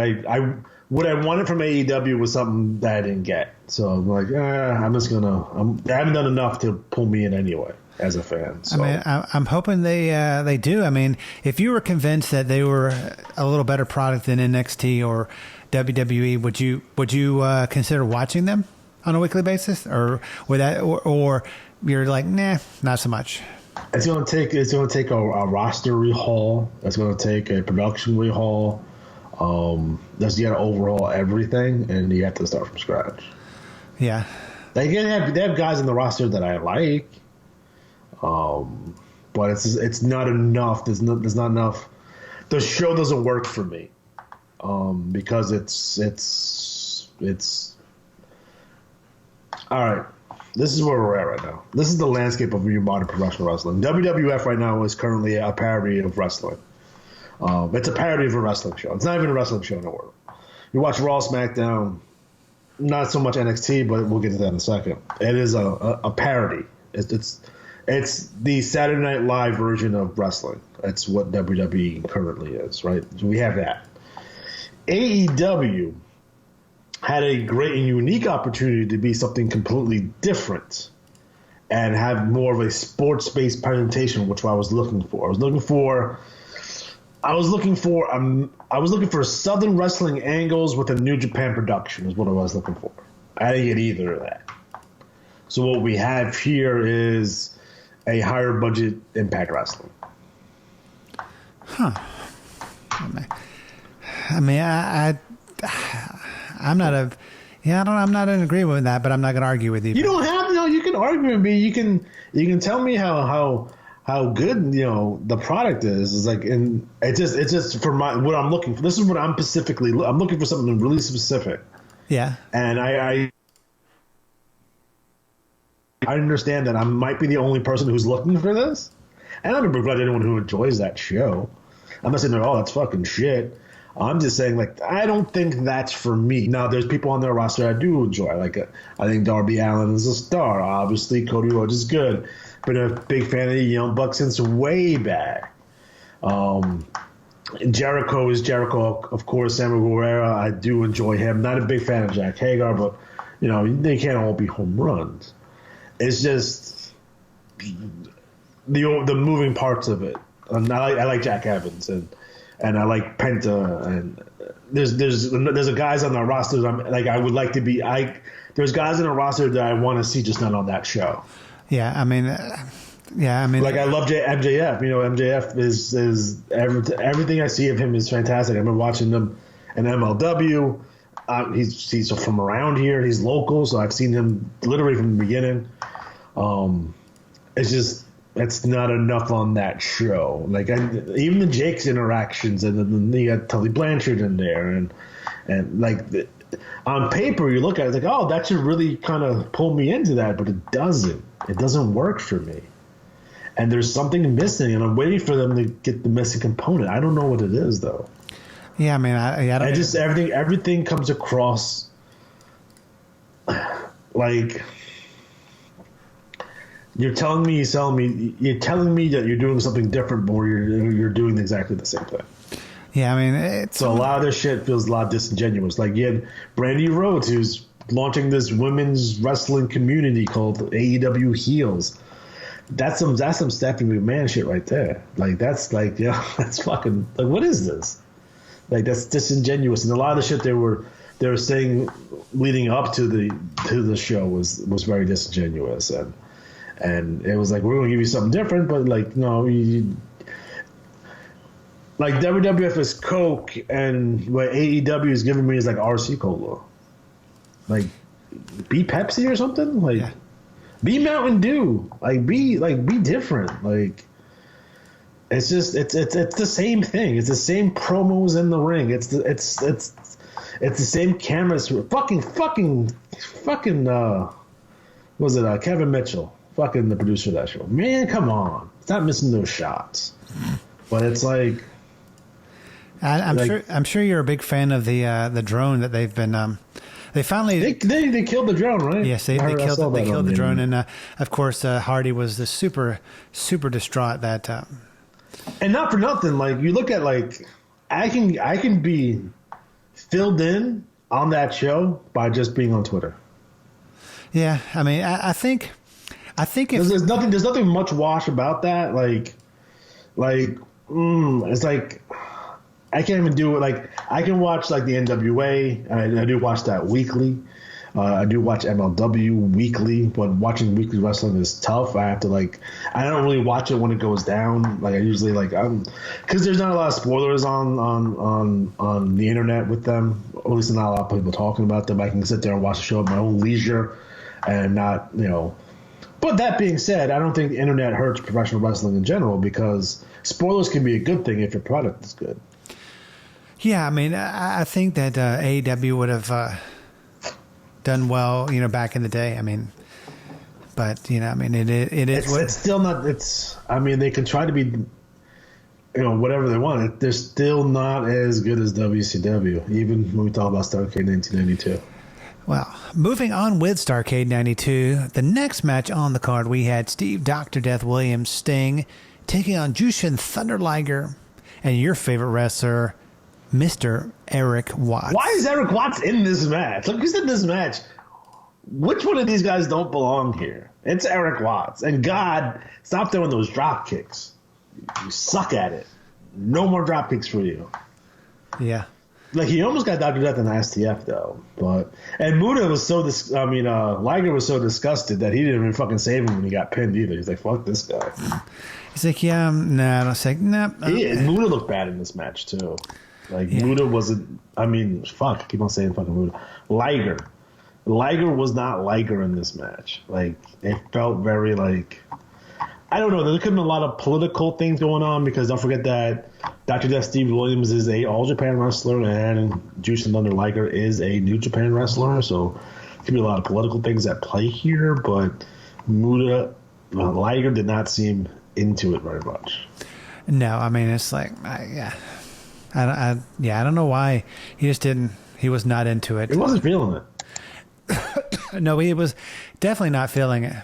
[SPEAKER 5] what I wanted from AEW was something that I didn't get. So I'm like, I haven't done enough to pull me in anyway as a fan. So.
[SPEAKER 4] I mean, I'm hoping they do. I mean, if you were convinced that they were a little better product than NXT or WWE, would you consider watching them on a weekly basis, or would that, or you're like, nah, not so much?
[SPEAKER 5] It's gonna take a roster rehaul. It's gonna take a production rehaul. You got to overhaul everything, and you have to start from scratch.
[SPEAKER 4] Yeah,
[SPEAKER 5] they have guys in the roster that I like, but it's not enough. There's not enough. The show doesn't work for me, because it's all right. This is where we're at right now. This is the landscape of your modern professional wrestling. WWF right now is currently a parody of wrestling. It's a parody of a wrestling show. It's not even a wrestling show anymore. You watch Raw, SmackDown, not so much NXT, but we'll get to that in a second. It is a parody. It's the Saturday Night Live version of wrestling. That's what WWE currently is, right? So we have that. AEW had a great and unique opportunity to be something completely different and have more of a sports-based presentation, which I was looking for. I was looking for Southern wrestling angles with a New Japan production is what I was looking for. I didn't get either of that. So what we have here is a higher budget Impact Wrestling.
[SPEAKER 4] Huh. I mean, I'm not in agreement with that, but I'm not going to argue with you.
[SPEAKER 5] You don't have to. You can argue with me. You can tell me how good the product is. It's like, and it's just for what I'm looking for. This is what I'm looking for something really specific.
[SPEAKER 4] Yeah.
[SPEAKER 5] And I understand that I might be the only person who's looking for this. And I don't begrudge anyone who enjoys that show. I'm not saying, oh, that's fucking shit. I'm just saying, like, I don't think that's for me. Now, there's people on their roster I do enjoy. Like, I think Darby Allin is a star. Obviously, Cody Rhodes is good. Been a big fan of the Young Bucks since way back. Jericho is Jericho, of course. Samuel Guerrero, I do enjoy him. Not a big fan of Jack Hager, but, they can't all be home runs. It's just the moving parts of it. And I like Jack Evans, and I like Penta, and there's a guys on the roster that I would like to be. There's guys in the roster that I want to see, just not on that show.
[SPEAKER 4] Yeah, I mean, like,
[SPEAKER 5] I love MJF. MJF is everything I see of him is fantastic. I've been watching him in MLW. He's from around here. He's local, so I've seen him literally from the beginning. It's not enough on that show. Like, even the Jake's interactions, and then you got Tully Blanchard in there, and like on paper you look at it, it's like, oh, that should really kind of pull me into that, but it doesn't. It doesn't work for me, and there's something missing, and I'm waiting for them to get the missing component. I don't know what it is though.
[SPEAKER 4] Yeah, I mean, I don't.
[SPEAKER 5] Everything comes across like. You're telling me that you're doing something different, but you're doing exactly the same thing.
[SPEAKER 4] Yeah, I mean,
[SPEAKER 5] so a lot of this shit feels a lot disingenuous. Like, you had Brandy Rhodes, who's launching this women's wrestling community called AEW Heels. That's some Stephanie McMahon shit right there. Like, that's like, that's fucking, like, what is this? Like, that's disingenuous. And a lot of the shit they were saying leading up to the show was very disingenuous, and it was like, we're going to give you something different, but, like, no, like, WWF is Coke, and what AEW is giving me is, like, RC Cola. Like, be Pepsi or something. Like, be Mountain Dew. Be different. Like, it's just it's the same thing. It's the same promos in the ring. It's the same cameras. Fucking. Was it Kevin Mitchell? Fucking the producer of that show. Man, come on. Stop missing those shots. But it's like,
[SPEAKER 4] I'm sure you're a big fan of the drone that they've been. They finally
[SPEAKER 5] they killed the drone, right?
[SPEAKER 4] Yes, they killed the drone, and of course Hardy was the super distraught that.
[SPEAKER 5] And not for nothing, like you look at like I can be filled in on that show by just being on Twitter.
[SPEAKER 4] Yeah, I mean, I think if
[SPEAKER 5] there's nothing much wash about that. It's like I can't even do it. Like I can watch like the NWA. I do watch that weekly. I do watch MLW weekly, but watching weekly wrestling is tough. I have to I don't really watch it when it goes down. Like I usually because there's not a lot of spoilers on the internet with them. At least not a lot of people talking about them. I can sit there and watch the show at my own leisure and not, But that being said, I don't think the internet hurts professional wrestling in general because spoilers can be a good thing if your product is good.
[SPEAKER 4] Yeah, I mean, I think that AEW would have done well, back in the day. I mean, but I mean, it is.
[SPEAKER 5] It's still not. They can try to be, whatever they want. They're still not as good as WCW, even when we talk about Starrcade 1992.
[SPEAKER 4] Well, moving on with Starrcade 92, the next match on the card, we had Steve Dr. Death Williams Sting taking on Jushin Thunder Liger and your favorite wrestler, Mr. Eric Watts.
[SPEAKER 5] Why is Eric Watts in this match? Look who's in this match. Which one of these guys don't belong here? It's Eric Watts. And God, stop throwing those drop kicks. You suck at it. No more drop kicks for you.
[SPEAKER 4] Yeah.
[SPEAKER 5] Like, he almost got Dr. Death in the STF, though. And Muda was Liger was so disgusted that he didn't even fucking save him when he got pinned either. He's like, fuck this guy.
[SPEAKER 4] He's like, yeah, nah. I don't say, nah.
[SPEAKER 5] Muda looked bad in this match, too. Muda wasn't, I keep on saying fucking Muda. Liger was not Liger in this match. It felt very I don't know. There could have been a lot of political things going on because don't forget that Dr. Death Steve Williams is a All Japan wrestler and Jushin Thunder Liger is a New Japan wrestler. So there could be a lot of political things at play here. But Liger did not seem into it very much.
[SPEAKER 4] No, I mean it's I don't know why he just didn't. He was not into it.
[SPEAKER 5] He wasn't feeling it.
[SPEAKER 4] No, he was definitely not feeling it.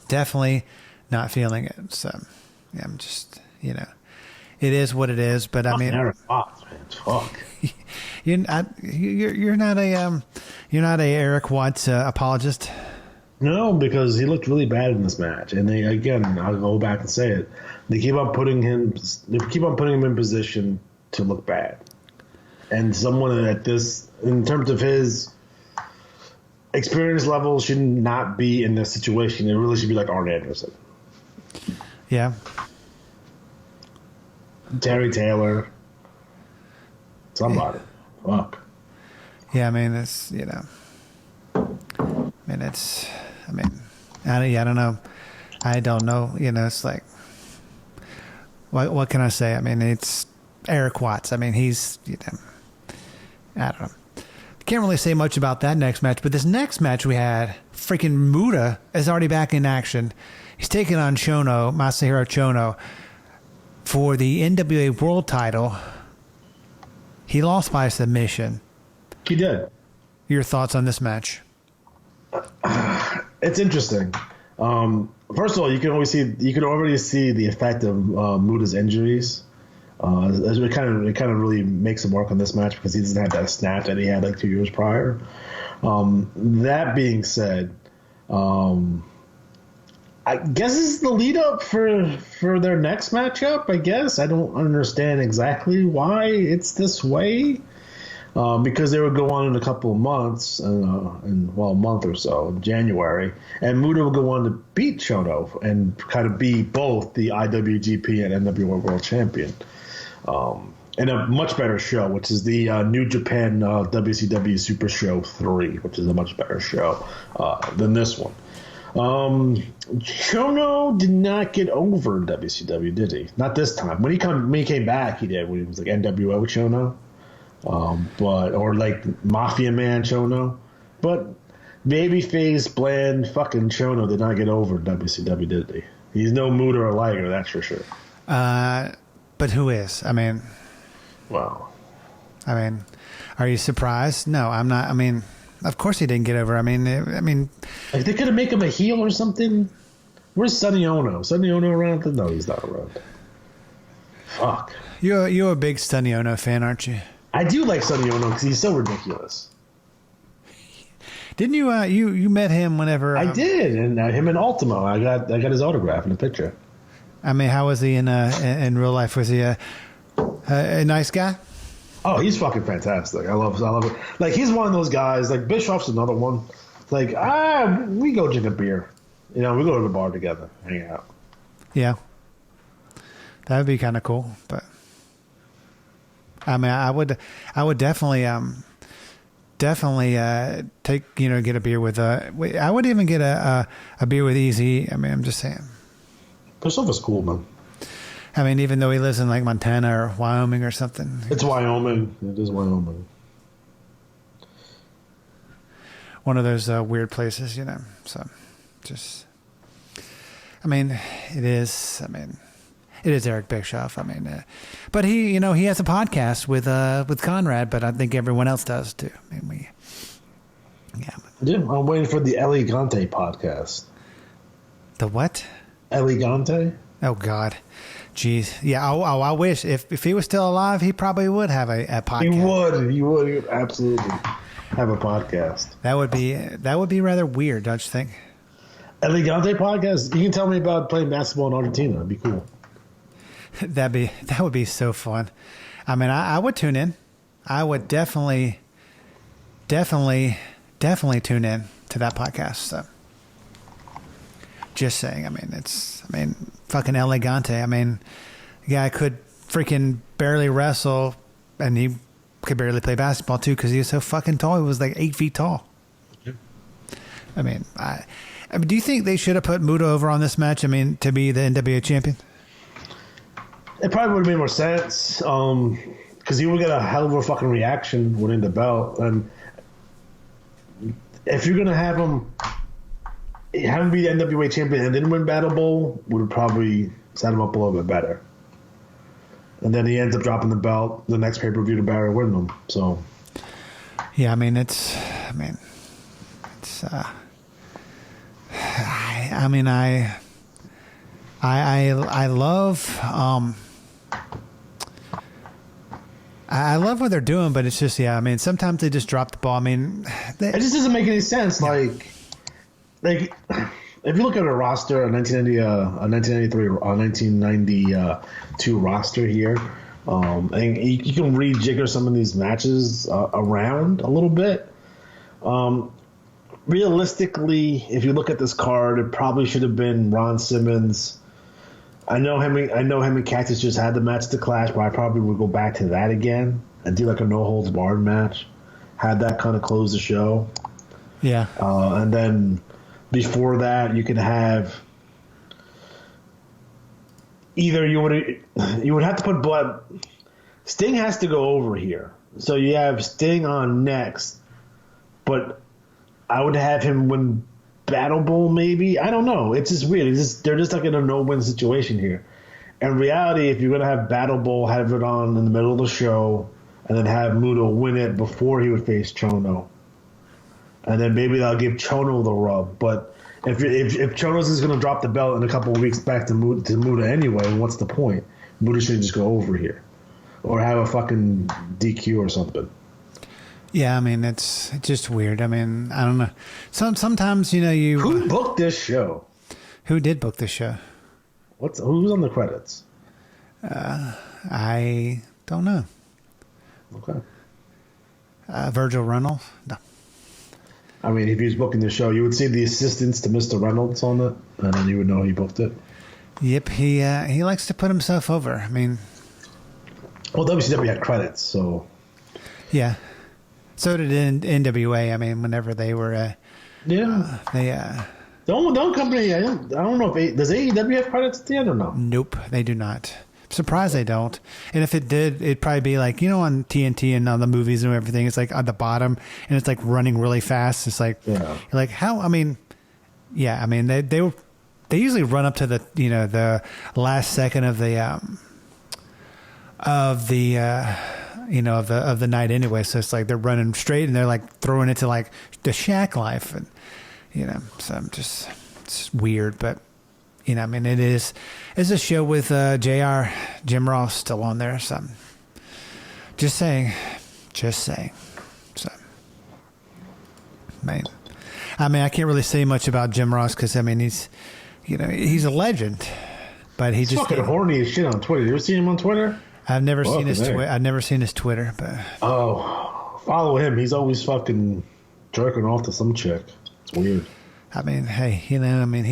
[SPEAKER 4] Definitely not feeling it. So, yeah, I'm just, it is what it is. But I mean,
[SPEAKER 5] Eric Watts, man, fuck.
[SPEAKER 4] You're not a Eric Watts apologist.
[SPEAKER 5] No, because he looked really bad in this match, and I'll go back and say it. They keep on putting him in position to look bad, and someone at this, in terms of his experience level, should not be in this situation. It really should be like Arn Anderson.
[SPEAKER 4] Yeah.
[SPEAKER 5] Terry Taylor. Somebody. Fuck.
[SPEAKER 4] Yeah, I mean, I don't know. I don't know. It's like, what can I say? I mean, it's Eric Watts. I mean, he's, I don't know. Can't really say much about that next match, but this next match we had, freaking Muda is already back in action. He's taking on Masahiro Chono, for the NWA World Title. He lost by submission.
[SPEAKER 5] He did.
[SPEAKER 4] Your thoughts on this match?
[SPEAKER 5] It's interesting. First of all, you can already see the effect of Muda's injuries. It kind of really makes him work on this match because he doesn't have that snap that he had 2 years prior. That being said, I guess this is the lead up for their next matchup. I guess I don't understand exactly why it's this way. Because they would go on in a couple of months, a month or so, in January, and Muda would go on to beat Chono and kind of be both the IWGP and NWA World Champion. and a much better show, which is the New Japan WCW Super Show 3, which is a much better show than this one. Chono did not get over in WCW, did he? Not this time. When he came back, he did. When he was like NWO Chono, or like Mafia Man Chono, but babyface bland fucking Chono did not get over in WCW, did he? He's no Muta or Liger, that's for sure.
[SPEAKER 4] But who is? I mean,
[SPEAKER 5] wow.
[SPEAKER 4] I mean, are you surprised? No, I'm not. I mean, of course he didn't get over. I mean,
[SPEAKER 5] like they could have made him a heel or something. Where's Sonny Ono? Sonny Ono around? No, he's not around. Fuck.
[SPEAKER 4] You're a big Sonny Ono fan, aren't you?
[SPEAKER 5] I do like Sonny Ono because he's so ridiculous.
[SPEAKER 4] Didn't you? You met him whenever
[SPEAKER 5] I did, and him in Ultimo. I got his autograph in a picture.
[SPEAKER 4] I mean, how was he in real life? Was he a nice guy?
[SPEAKER 5] Oh, he's fucking fantastic. I love it. Like, he's one of those guys. Like, Bischoff's another one. Like, we go drink a beer. You know, we go to the bar together, hang out.
[SPEAKER 4] Yeah, that would be kind of cool. But I mean, I would definitely take get a beer with I would even get a beer with Easy. I mean, I'm just saying.
[SPEAKER 5] Bischoff is cool, man.
[SPEAKER 4] I mean, even though he lives in like Montana or Wyoming or something.
[SPEAKER 5] It's Wyoming. It is Wyoming.
[SPEAKER 4] One of those weird places, So, just, I mean, it is. I mean, it is Eric Bischoff. I mean, but he has a podcast with Conrad, but I think everyone else does too. I mean,
[SPEAKER 5] Yeah, I'm waiting for the Elegante podcast.
[SPEAKER 4] The what?
[SPEAKER 5] Elegante?
[SPEAKER 4] Oh God. Jeez. Yeah. I wish if he was still alive, he probably would have a podcast.
[SPEAKER 5] He would absolutely have a podcast.
[SPEAKER 4] That would be rather weird, don't you think?
[SPEAKER 5] Elegante podcast? You can tell me about playing basketball in Argentina. That'd be cool.
[SPEAKER 4] That would be so fun. I mean, I would tune in. I would definitely tune in to that podcast. So. Just saying. I mean, fucking Elegante. I mean, the guy could freaking barely wrestle, and he could barely play basketball too because he was so fucking tall. He was like 8 feet tall. Yeah. I mean, do you think they should have put Muta over on this match? I mean, to be the NWA champion.
[SPEAKER 5] It probably would have made more sense because he would get a hell of a fucking reaction winning the belt, and if you're gonna have him be the NWA champion and then win Battle Bowl, would have probably set him up a little bit better. And then he ends up dropping the belt the next pay-per-view to Barry Windham. So,
[SPEAKER 4] yeah, I mean, I love I love what they're doing, but it's just, I mean, sometimes they just drop the ball. I mean,
[SPEAKER 5] it just doesn't make any sense. Like if you look at a roster, a 1993 or 1992 roster here, and you can rejigger some of these matches around a little bit. Realistically, if you look at this card, it probably should have been Ron Simmons. I know him and Cactus just had the match to Clash, but I probably would go back to that again and do like a no holds barred match. Had that kind of close the show.
[SPEAKER 4] Yeah.
[SPEAKER 5] And then before that, you can have either you would have to put blood. Sting has to go over here, so you have Sting on next, but I would have him win Battle Bowl, maybe. I don't know. It's just weird. They're just like in a no-win situation here. In reality, if you're going to have Battle Bowl, have it on in the middle of the show, and then have Muto win it before he would face Chono. And then maybe they'll give Chono the rub. But if Chono's is going to drop the belt in a couple of weeks back to Muta anyway, what's the point? Muta should just go over here. Or have a fucking DQ or something.
[SPEAKER 4] Yeah, I mean, it's just weird. I mean, I don't know. Sometimes, you...
[SPEAKER 5] Who booked this show?
[SPEAKER 4] Who did book this show?
[SPEAKER 5] Who's on the credits?
[SPEAKER 4] I don't know.
[SPEAKER 5] Okay.
[SPEAKER 4] Virgil Reynolds? No.
[SPEAKER 5] I mean, if he was booking the show, you would see the assistants to Mr. Reynolds on it, and then you would know he booked it.
[SPEAKER 4] Yep, he likes to put himself over. I mean...
[SPEAKER 5] Well, WCW had credits, so
[SPEAKER 4] Yeah. So did NWA. I mean, whenever they were, the
[SPEAKER 5] Don't company. I don't know if does AEW have credits at the end or no?
[SPEAKER 4] Nope, they do not. Surprised they don't. And if it did, it'd probably be like, on TNT and on the movies and everything, it's like at the bottom and it's like running really fast. It's like, you're like, how? I mean, yeah, I mean, they usually run up to the, the last second of the night anyway. So it's like they're running straight and they're like throwing it to like the Shack Life. And, so I'm just, it's weird, but. I mean, it's a show with JR, Jim Ross still on there. So, just saying. So, man, I mean, I can't really say much about Jim Ross because I mean, he's a legend, but he's just
[SPEAKER 5] fucking horny as shit on Twitter. You ever seen him on Twitter?
[SPEAKER 4] I've never seen his Twitter. I've never seen his Twitter, but
[SPEAKER 5] follow him. He's always fucking jerking off to some chick. It's weird.
[SPEAKER 4] I mean, hey, he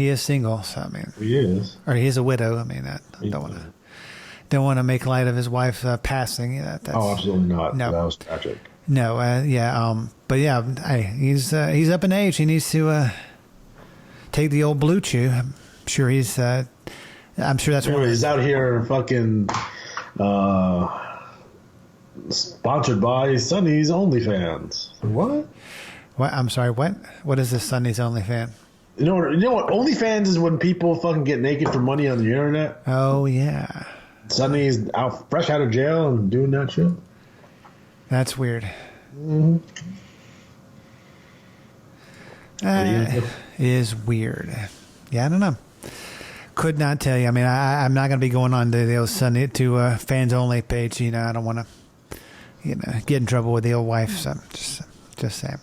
[SPEAKER 4] is single, so I mean,
[SPEAKER 5] he is,
[SPEAKER 4] or he is a widow. I mean, I don't want to make light of his wife passing. That's,
[SPEAKER 5] absolutely not.
[SPEAKER 4] No,
[SPEAKER 5] that was tragic.
[SPEAKER 4] No, but yeah, hey, he's up in age. He needs to take the old blue chew. I'm sure that's
[SPEAKER 5] what he's out here fucking sponsored by Sonny's OnlyFans. What?
[SPEAKER 4] What? I'm sorry. What is this Sunny's OnlyFans?
[SPEAKER 5] You know what? OnlyFans is when people fucking get naked for money on the internet.
[SPEAKER 4] Oh yeah.
[SPEAKER 5] Sunny's fresh out of jail and doing that shit.
[SPEAKER 4] That's weird.
[SPEAKER 5] Mm-hmm.
[SPEAKER 4] It is weird. Yeah, I don't know. Could not tell you. I mean, I'm not going to be going on to the old Sunny to fans only page. I don't want to, get in trouble with the old wife. So just saying.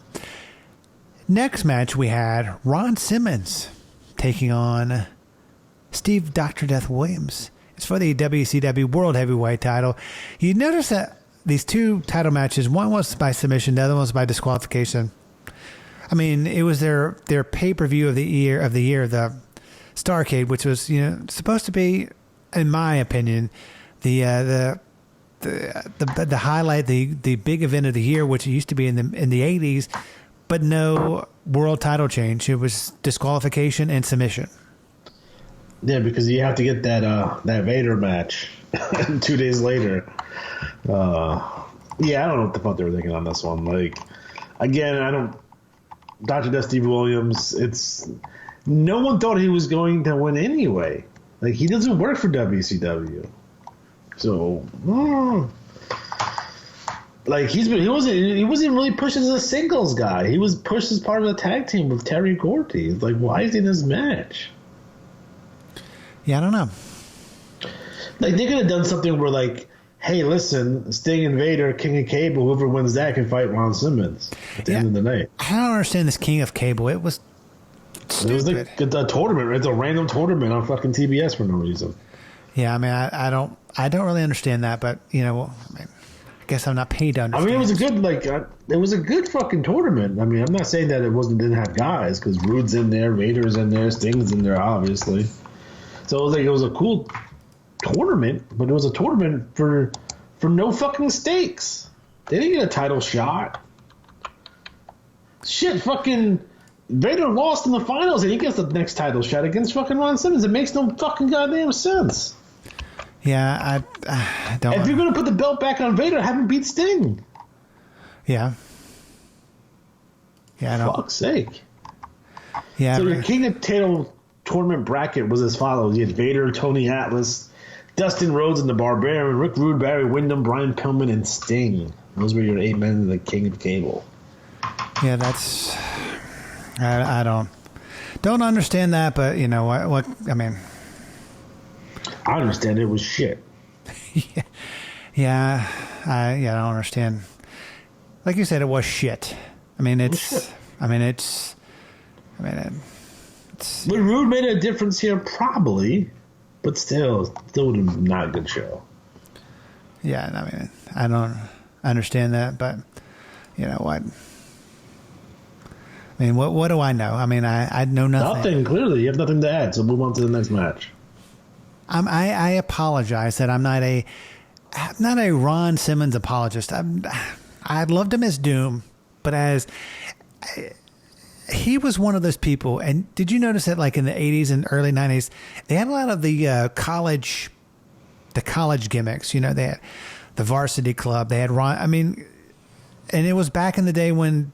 [SPEAKER 4] Next match we had Ron Simmons taking on Steve Dr. Death Williams. It's for the WCW World Heavyweight title. You notice that these two title matches, one was by submission, the other one was by disqualification. I mean, it was their pay-per-view of the year, the Starrcade, which was supposed to be, in my opinion, the highlight, the big event of the year, which it used to be in the 80s. But no world title change. It was disqualification and submission.
[SPEAKER 5] Yeah, because you have to get that Vader match 2 days later. Yeah, I don't know what the fuck they were thinking on this one. Like, again, Dr. Death Steve Williams, no one thought he was going to win anyway. Like, he doesn't work for WCW. So, like he wasn't really pushed as a singles guy. He was pushed as part of the tag team with Terry Gordy. It's like, why is he in this match?
[SPEAKER 4] Yeah, I don't know.
[SPEAKER 5] Like, they could have done something where, like, hey, listen, Sting and Vader, King of Cable, whoever wins that can fight Ron Simmons at the end of the night.
[SPEAKER 4] I don't understand this King of Cable. It was stupid.
[SPEAKER 5] It was like a tournament. It's a random tournament on fucking TBS for no reason.
[SPEAKER 4] Yeah, I mean, I don't really understand that, but I mean, I guess I'm not paid to understand.
[SPEAKER 5] I mean, it was a good fucking tournament. I mean, I'm not saying that it didn't have guys, because Rude's in there, Vader's in there, Sting's in there, obviously. So it was a cool tournament, but it was a tournament for no fucking stakes. They didn't get a title shot. Shit, fucking Vader lost in the finals, and he gets the next title shot against fucking Ron Simmons. It makes no fucking goddamn sense.
[SPEAKER 4] Yeah, I don't.
[SPEAKER 5] If you're going to put the belt back on Vader, have him beat Sting.
[SPEAKER 4] Yeah. Yeah, I don't.
[SPEAKER 5] Fuck's sake.
[SPEAKER 4] Yeah.
[SPEAKER 5] So your King of Title tournament bracket was as follows. You had Vader, Tony Atlas, Dustin Rhodes and the Barbarian, Rick Rude, Barry Windham, Brian Pillman, and Sting. Those were your 8 men in the King of Cable.
[SPEAKER 4] Yeah, that's... I don't understand that, but what I mean...
[SPEAKER 5] I understand it was shit.
[SPEAKER 4] Yeah, I don't understand. Like you said, it was shit. It's
[SPEAKER 5] Would Rude made a difference here? Probably, but still not a good show.
[SPEAKER 4] Yeah, I mean, I don't understand that, but you know what? I mean, what do I know? I mean, I know nothing.
[SPEAKER 5] Nothing, clearly. You have nothing to add, so move on to the next match.
[SPEAKER 4] I apologize that I'm not a not a Ron Simmons apologist. I loved him as Doom, but he was one of those people. And did you notice that, like in the 80s and early 90s, they had a lot of the college gimmicks? You know, they had the varsity club. They had Ron. I mean, and it was back in the day when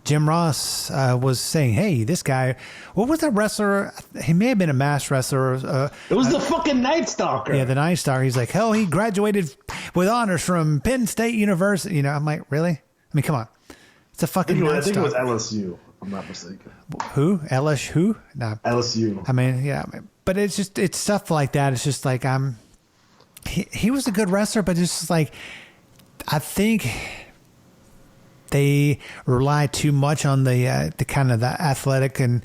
[SPEAKER 4] Jim Ross was saying, "Hey, this guy, what was that wrestler? He may have been a masked wrestler.
[SPEAKER 5] It was the fucking Night Stalker."
[SPEAKER 4] Yeah, the Night Stalker. He's like, hell, he graduated with honors from Penn State University. You know, I'm like, really? I mean, come on. It's a fucking
[SPEAKER 5] I think it was LSU. I'm not mistaken.
[SPEAKER 4] Who? LSU? Who? No.
[SPEAKER 5] LSU.
[SPEAKER 4] I mean, yeah. But it's stuff like that. It's just like, he was a good wrestler, but it's just like, I think they rely too much on the kind of the athletic and,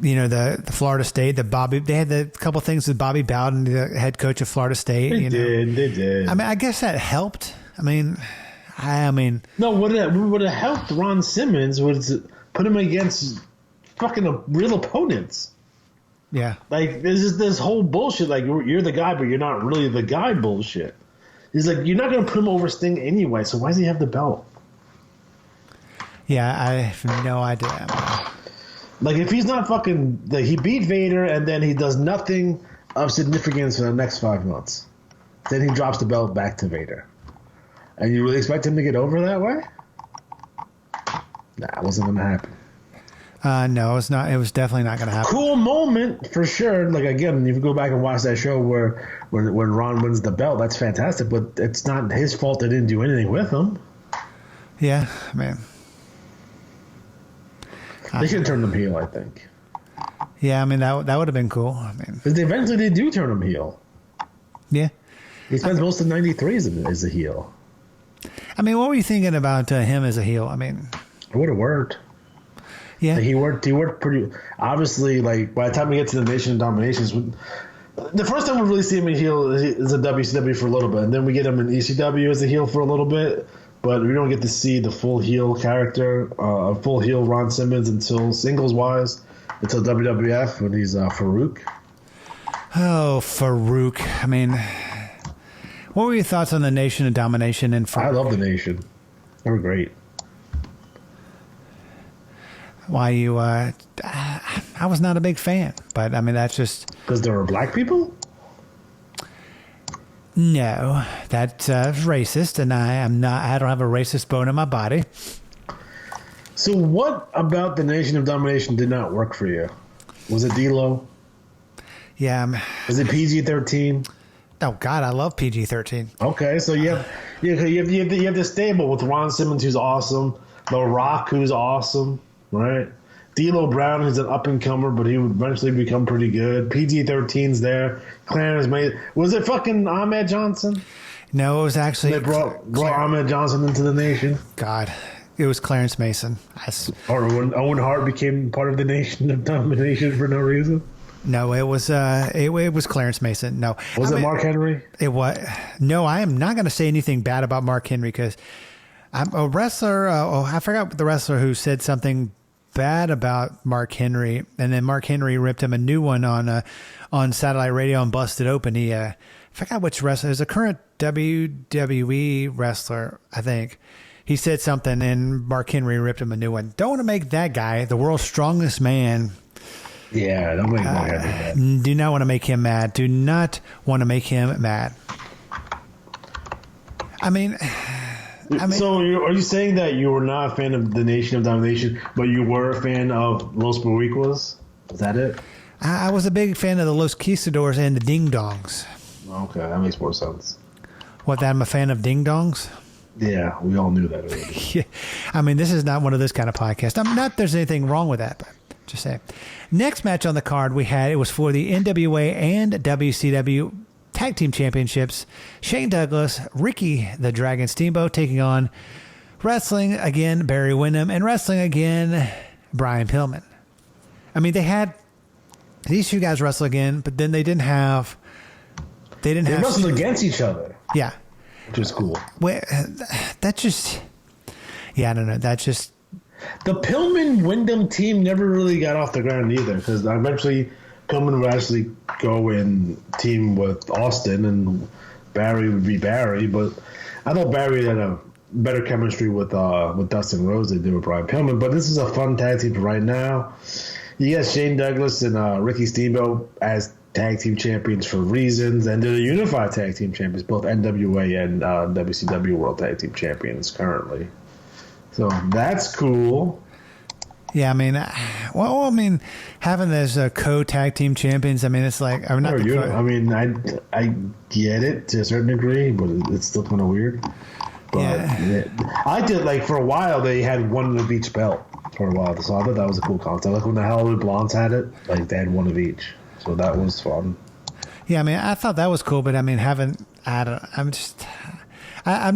[SPEAKER 4] you know, the Florida State, they had the couple things with Bobby Bowden, the head coach of Florida State.
[SPEAKER 5] They did.
[SPEAKER 4] I mean, I guess that helped. I mean,
[SPEAKER 5] no, what would have helped Ron Simmons was put him against fucking real opponents.
[SPEAKER 4] Yeah.
[SPEAKER 5] Like, there's just this whole bullshit, like, you're the guy, but you're not really the guy bullshit. He's like, you're not going to put him over Sting anyway, so why does he have the belt?
[SPEAKER 4] Yeah, I have no idea.
[SPEAKER 5] Like, if he's not fucking... Like, he beat Vader, and then he does nothing of significance for the next 5 months. Then he drops the belt back to Vader. And you really expect him to get over that way? Nah, it wasn't going to happen.
[SPEAKER 4] No, it's not. It was definitely not going to happen.
[SPEAKER 5] Cool moment, for sure. Like, again, if you go back and watch that show where when Ron wins the belt, that's fantastic. But it's not his fault they didn't do anything with him.
[SPEAKER 4] Yeah, man.
[SPEAKER 5] They should have turned him heel, I think.
[SPEAKER 4] Yeah, I mean, that would have been cool. I mean,
[SPEAKER 5] because eventually they do turn him heel.
[SPEAKER 4] Yeah.
[SPEAKER 5] He spends most of 93 as a heel.
[SPEAKER 4] I mean, what were you thinking about him as a heel? I mean,
[SPEAKER 5] it would have worked.
[SPEAKER 4] Yeah.
[SPEAKER 5] Like, he worked pretty... Obviously, like, by the time we get to the Nation of Dominations, the first time we really see him in heel is a WCW for a little bit, and then we get him in ECW as a heel for a little bit, but we don't get to see the full heel character, full heel Ron Simmons until singles-wise, until WWF when he's Farouk.
[SPEAKER 4] Oh, Farouk. I mean, what were your thoughts on the Nation of Domination and Farouk?
[SPEAKER 5] I love the Nation. They were great.
[SPEAKER 4] Why you... I was not a big fan, but I mean, that's just...
[SPEAKER 5] Because there were black people?
[SPEAKER 4] No, that's racist, and I don't have a racist bone in my body.
[SPEAKER 5] So what about the Nation of Domination did not work for you? Was it D-Lo?
[SPEAKER 4] Yeah.
[SPEAKER 5] Was it PG-13?
[SPEAKER 4] Oh God, I love PG-13.
[SPEAKER 5] Okay, so you have this stable with Ron Simmons, who's awesome, The Rock, who's awesome, right? D'Lo Brown, who's an up-and-comer, but he would eventually become pretty good. PG-13's there. Clarence made... Was it fucking Ahmed Johnson?
[SPEAKER 4] No, it was actually...
[SPEAKER 5] They brought Ahmed Johnson into the Nation?
[SPEAKER 4] God, it was Clarence Mason.
[SPEAKER 5] Or when Owen Hart became part of the Nation of Domination for no reason?
[SPEAKER 4] No, it was Clarence Mason. No.
[SPEAKER 5] Was it Mark Henry?
[SPEAKER 4] It was. No, I am not going to say anything bad about Mark Henry because I'm a wrestler. I forgot the wrestler who said something bad about Mark Henry, and then Mark Henry ripped him a new one on satellite radio and busted open. He I forgot which wrestler. It was a current WWE wrestler, I think. He said something, and Mark Henry ripped him a new one. Don't want to make that guy the world's strongest man.
[SPEAKER 5] Yeah, don't make Mark Henry mad.
[SPEAKER 4] Do not want to make him mad. Do not want to make him mad. I mean,
[SPEAKER 5] so are you saying that you were not a fan of the Nation of Domination, but you were a fan of Los Boricuas? Is that it?
[SPEAKER 4] I was a big fan of the Los Conquistadors and the Ding Dongs.
[SPEAKER 5] Okay, that makes more sense.
[SPEAKER 4] What, that I'm a fan of Ding Dongs?
[SPEAKER 5] Yeah, we all knew that already.
[SPEAKER 4] Yeah. I mean, this is not one of those kind of podcasts. I'm not there's anything wrong with that, but just saying. Next match on the card it was for the NWA and WCW Tag Team Championships. Shane Douglas, Ricky the Dragon Steamboat taking on wrestling again Barry Windham and wrestling again Brian Pillman. I mean, they had these two guys wrestle again, but then they
[SPEAKER 5] wrestled against each other.
[SPEAKER 4] Yeah.
[SPEAKER 5] Which was cool.
[SPEAKER 4] Well, that just... Yeah, I don't know. That just...
[SPEAKER 5] The Pillman-Wyndham team never really got off the ground either, because eventually Pillman would actually go and team with Austin, and Barry would be Barry. But I thought Barry had a better chemistry with Dustin Rhodes than they did with Brian Pillman. But this is a fun tag team for right now. You got Shane Douglas and Ricky Steamboat as tag team champions for reasons, and they're the unified tag team champions, both NWA and WCW World Tag Team Champions currently. So that's cool.
[SPEAKER 4] Yeah, I mean, having those co-tag team champions, I mean, it's like, I'm not.
[SPEAKER 5] I mean, I get it to a certain degree, but it's still kind of weird. But yeah. I did, like, for a while they had one of each belt for a while, so I thought that was a cool concept. Like when the Hollywood Blondes had it, like they had one of each, so that was fun. Yeah,
[SPEAKER 4] I mean, I thought that was cool, but I mean, I'm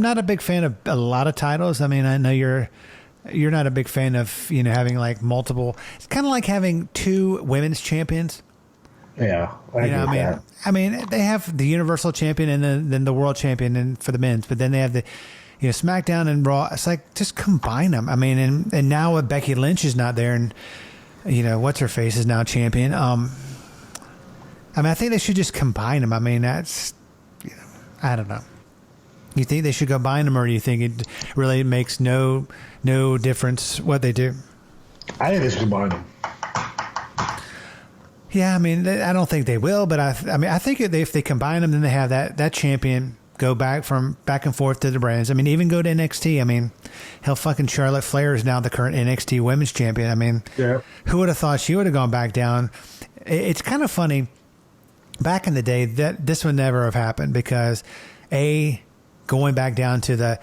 [SPEAKER 4] not a big fan of a lot of titles. I mean, I know you're not a big fan of, having like multiple. It's kind of like having two women's champions.
[SPEAKER 5] Yeah,
[SPEAKER 4] I mean, they have the Universal Champion and then the World Champion and for the men's, but then they have the, SmackDown and Raw. It's like, just combine them. I mean, and now Becky Lynch is not there, and what's her face is now champion. I mean, I think they should just combine them. I mean, that's, I don't know. You think they should combine them, or do you think it really makes no difference what they do?
[SPEAKER 5] I think they should combine them.
[SPEAKER 4] Yeah, I mean, I don't think they will, but I think if they combine them, then they have that champion go back and forth to the brands. I mean, even go to NXT. I mean, hell, fucking Charlotte Flair is now the current NXT Women's Champion. I mean, Who would have thought she would have gone back down? It's kind of funny. Back in the day, that this would never have happened because, going back down to the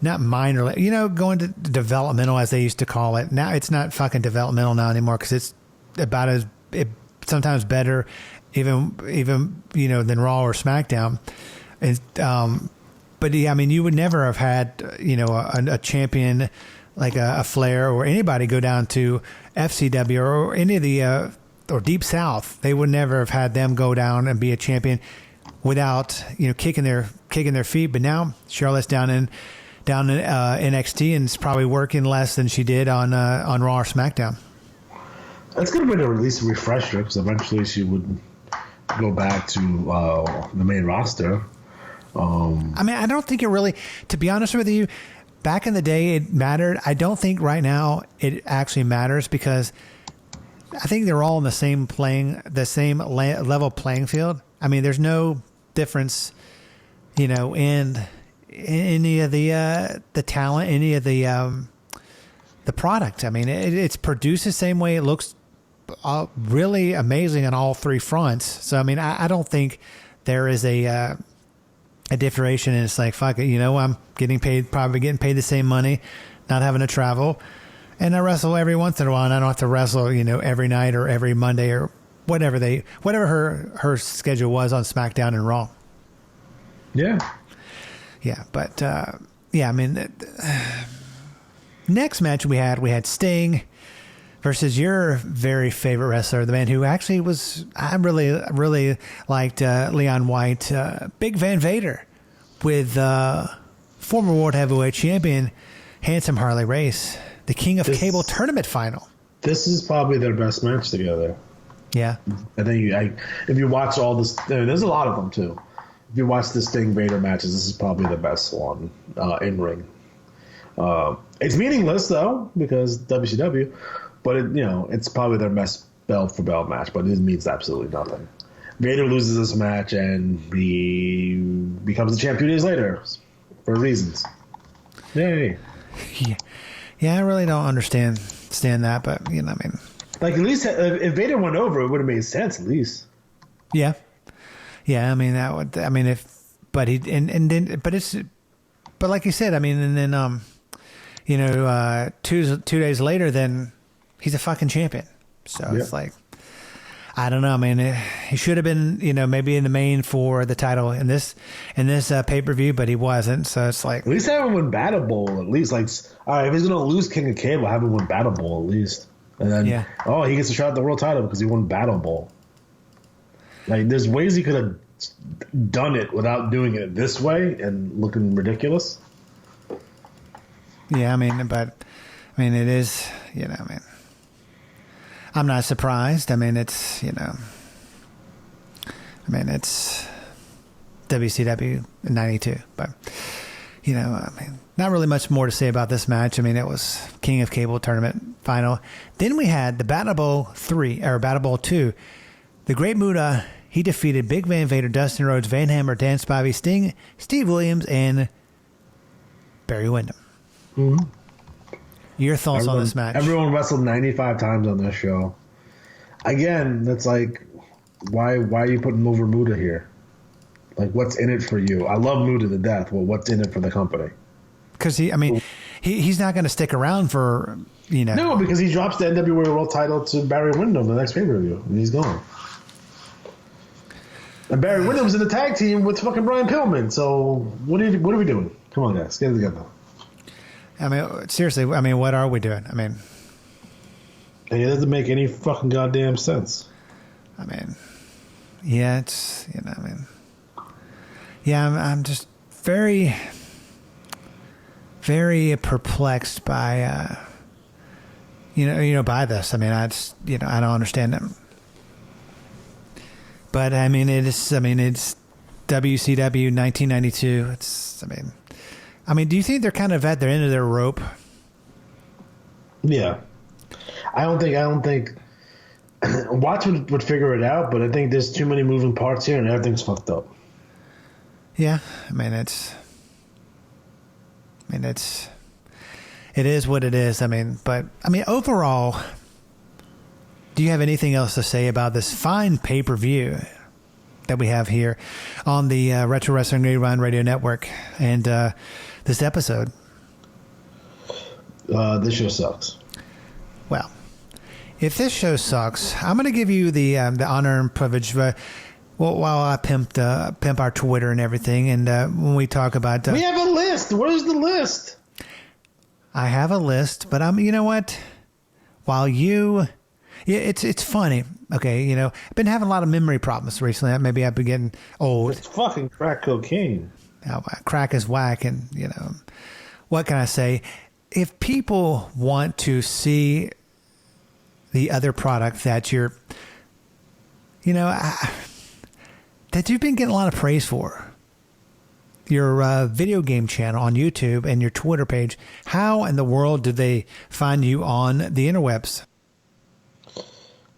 [SPEAKER 4] not minor, going to developmental as they used to call it. Now it's not fucking developmental now anymore because it's about sometimes better, even than Raw or SmackDown. And, but yeah, I mean, you would never have had a champion like a Flair or anybody go down to FCW or any of the or Deep South. They would never have had them go down and be a champion without kicking their feet. But now Charlotte's down in NXT and it's probably working less than she did on Raw or SmackDown.
[SPEAKER 5] It's going to be at least a refresher because eventually she would go back to the main roster.
[SPEAKER 4] I mean, I don't think it really, to be honest with you, back in the day it mattered. I don't think right now it actually matters because I think they're all in the same level playing field. I mean, there's no difference, in any of the talent, any of the product. I mean, it's produced the same way. It looks really amazing on all three fronts. So, I mean, I don't think there is a differentiation, and it's like, fuck it, I'm probably getting paid the same money, not having to travel, and I wrestle every once in a while, and I don't have to wrestle, every night or every Monday or whatever her schedule was on SmackDown and Raw.
[SPEAKER 5] Yeah.
[SPEAKER 4] Yeah, but I mean, next match we had Sting versus your very favorite wrestler, the man who actually I really liked Leon White, Big Van Vader, with former World Heavyweight Champion, Handsome Harley Race, the King of Cable Tournament Final.
[SPEAKER 5] This is probably their best match together.
[SPEAKER 4] Yeah.
[SPEAKER 5] I think if you watch all this, there's a lot of them too. If you watch the Sting Vader matches, this is probably the best one in ring. It's meaningless though because WCW. But it's probably their best belt for belt match, but it means absolutely nothing. Vader loses this match and he becomes the champ 2 days later for reasons. Yay.
[SPEAKER 4] Yeah, I really don't understand that, but I mean,
[SPEAKER 5] like at least if Vader went over, it would have made sense at least.
[SPEAKER 4] Yeah. I mean that would. I mean but like you said, I mean, and then 2 days later, then he's a fucking champion. So It's like, I don't know, man. He should have been, maybe in the main for the title in this pay-per-view, but he wasn't. So it's like,
[SPEAKER 5] at least have him win Battle Bowl. At least, like, all right, if he's gonna lose King of Cable, have him win Battle Bowl at least. And then, he gets a shot at the world title because he won Battle Bowl. Like, there's ways he could have done it without doing it this way and looking ridiculous.
[SPEAKER 4] Yeah, I mean, it is, I'm not surprised. I mean, it's WCW in 92, but not really much more to say about this match. I mean, it was King of Cable tournament final. Then we had the Battle Bowl 3 or Battle Bowl 2. The Great Muta, he defeated Big Van Vader, Dustin Rhodes, Van Hammer, Dan Spivey, Sting, Steve Williams, and Barry Windham. Mm-hmm. Your thoughts on this match?
[SPEAKER 5] Everyone wrestled 95 times on this show. Again, that's like, why are you putting over Muta here? Like, what's in it for you? I love Muta to death. Well, what's in it for the company?
[SPEAKER 4] Because he's not going to stick around for,
[SPEAKER 5] No, because he drops the NWA World Title to Barry Windham the next pay-per-view, and he's gone. And Barry Windham's in the tag team with fucking Brian Pillman. So what are we doing? Come on, guys, get it together.
[SPEAKER 4] I mean, seriously. I mean, what are we doing? I mean,
[SPEAKER 5] it doesn't make any fucking goddamn sense.
[SPEAKER 4] I mean, yeah, it's yeah, I'm just very, very perplexed by by this. I mean, I just I don't understand it. But I mean, it's WCW 1992. It's I mean, do you think they're kind of at the end of their rope?
[SPEAKER 5] Yeah, I don't think Watts would figure it out, but I think there's too many moving parts here and everything's fucked up.
[SPEAKER 4] Yeah, it is what it is. But overall, do you have anything else to say about this fine pay-per-view that we have here on the Retro Wrestling Rewind Radio Network and this episode?
[SPEAKER 5] This show sucks.
[SPEAKER 4] Well, if this show sucks, I'm going to give you the honor and privilege while I pimp our Twitter and everything, and when we talk about...
[SPEAKER 5] we have a list. Where's the list?
[SPEAKER 4] I have a list, but you know what? While you... Yeah, it's funny. Okay, I've been having a lot of memory problems recently. Maybe I've been getting old.
[SPEAKER 5] It's fucking crack cocaine.
[SPEAKER 4] Now, crack is whack, and what can I say? If people want to see the other product that you're, that you've been getting a lot of praise for, your video game channel on YouTube and your Twitter page, how in the world do they find you on the interwebs?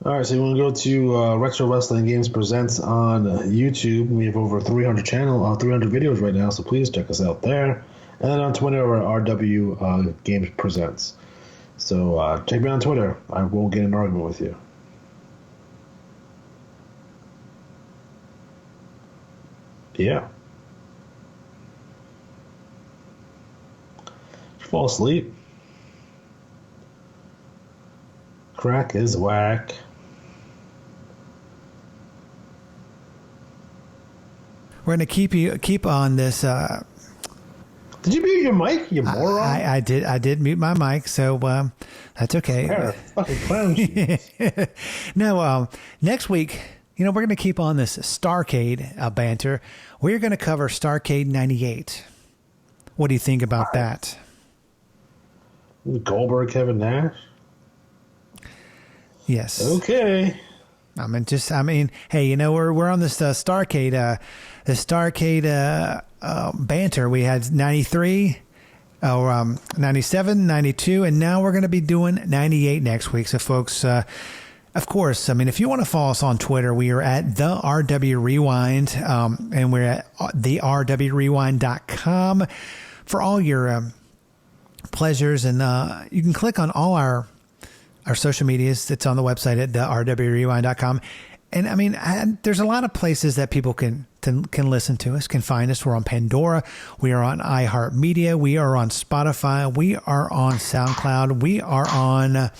[SPEAKER 5] All right, so you want to go to Retro Wrestling Games Presents on YouTube. We have over 300 videos right now, so please check us out there. And then on Twitter, we're RW Games Presents. So check me on Twitter. I won't get in an argument with you. Yeah. Fall asleep. Crack is whack.
[SPEAKER 4] We're going to keep on this.
[SPEAKER 5] Did you mute your mic, you moron?
[SPEAKER 4] I did mute my mic, so that's okay.
[SPEAKER 5] Yeah, fucking clown shoes.
[SPEAKER 4] No, next week, we're going to keep on this Starrcade banter. We're going to cover Starrcade 98. What do you think about that?
[SPEAKER 5] Goldberg, Kevin Nash?
[SPEAKER 4] Yes.
[SPEAKER 5] Okay.
[SPEAKER 4] hey, we're on this Starrcade, banter. We had 93, 97, 92, and now we're going to be doing 98 next week. So, folks, of course, if you want to follow us on Twitter, we are at the RW Rewind, and we're at therwrewind.com for all your pleasures, and you can click on all our social medias. It's on the website at therwrewind.com. And there's a lot of places that people can listen to us, can find us. We're on Pandora. We are on iHeartMedia. We are on Spotify. We are on SoundCloud. We are on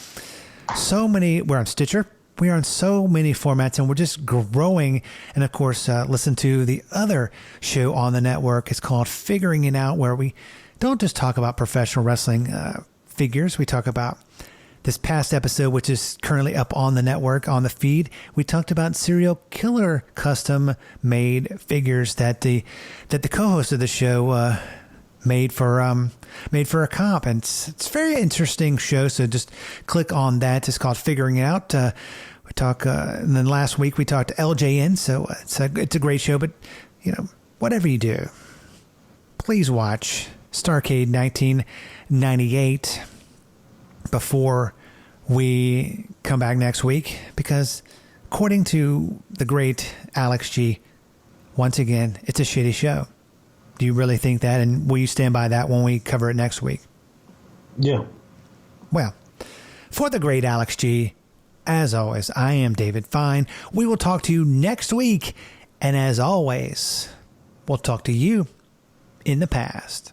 [SPEAKER 4] we're on Stitcher. We are on so many formats, and we're just growing. And of course, listen to the other show on the network. It's called Figuring It Out, where we don't just talk about professional wrestling figures. We talk about this past episode, which is currently up on the network, on the feed. We talked about serial killer custom made figures that the co-host of the show made for a comp, and it's a very interesting show. So just click on that. It's called Figuring It Out. We talk, and then last week we talked to LJN. So it's a great show. But whatever you do, please watch Starrcade 1998 before we come back next week, because according to the great Alex G, once again, it's a shitty show. Do you really think that? And will you stand by that when we cover it next week?
[SPEAKER 5] Yeah.
[SPEAKER 4] Well, for the great Alex G, as always, I am David Fine. We will talk to you next week. And as always, we'll talk to you in the past.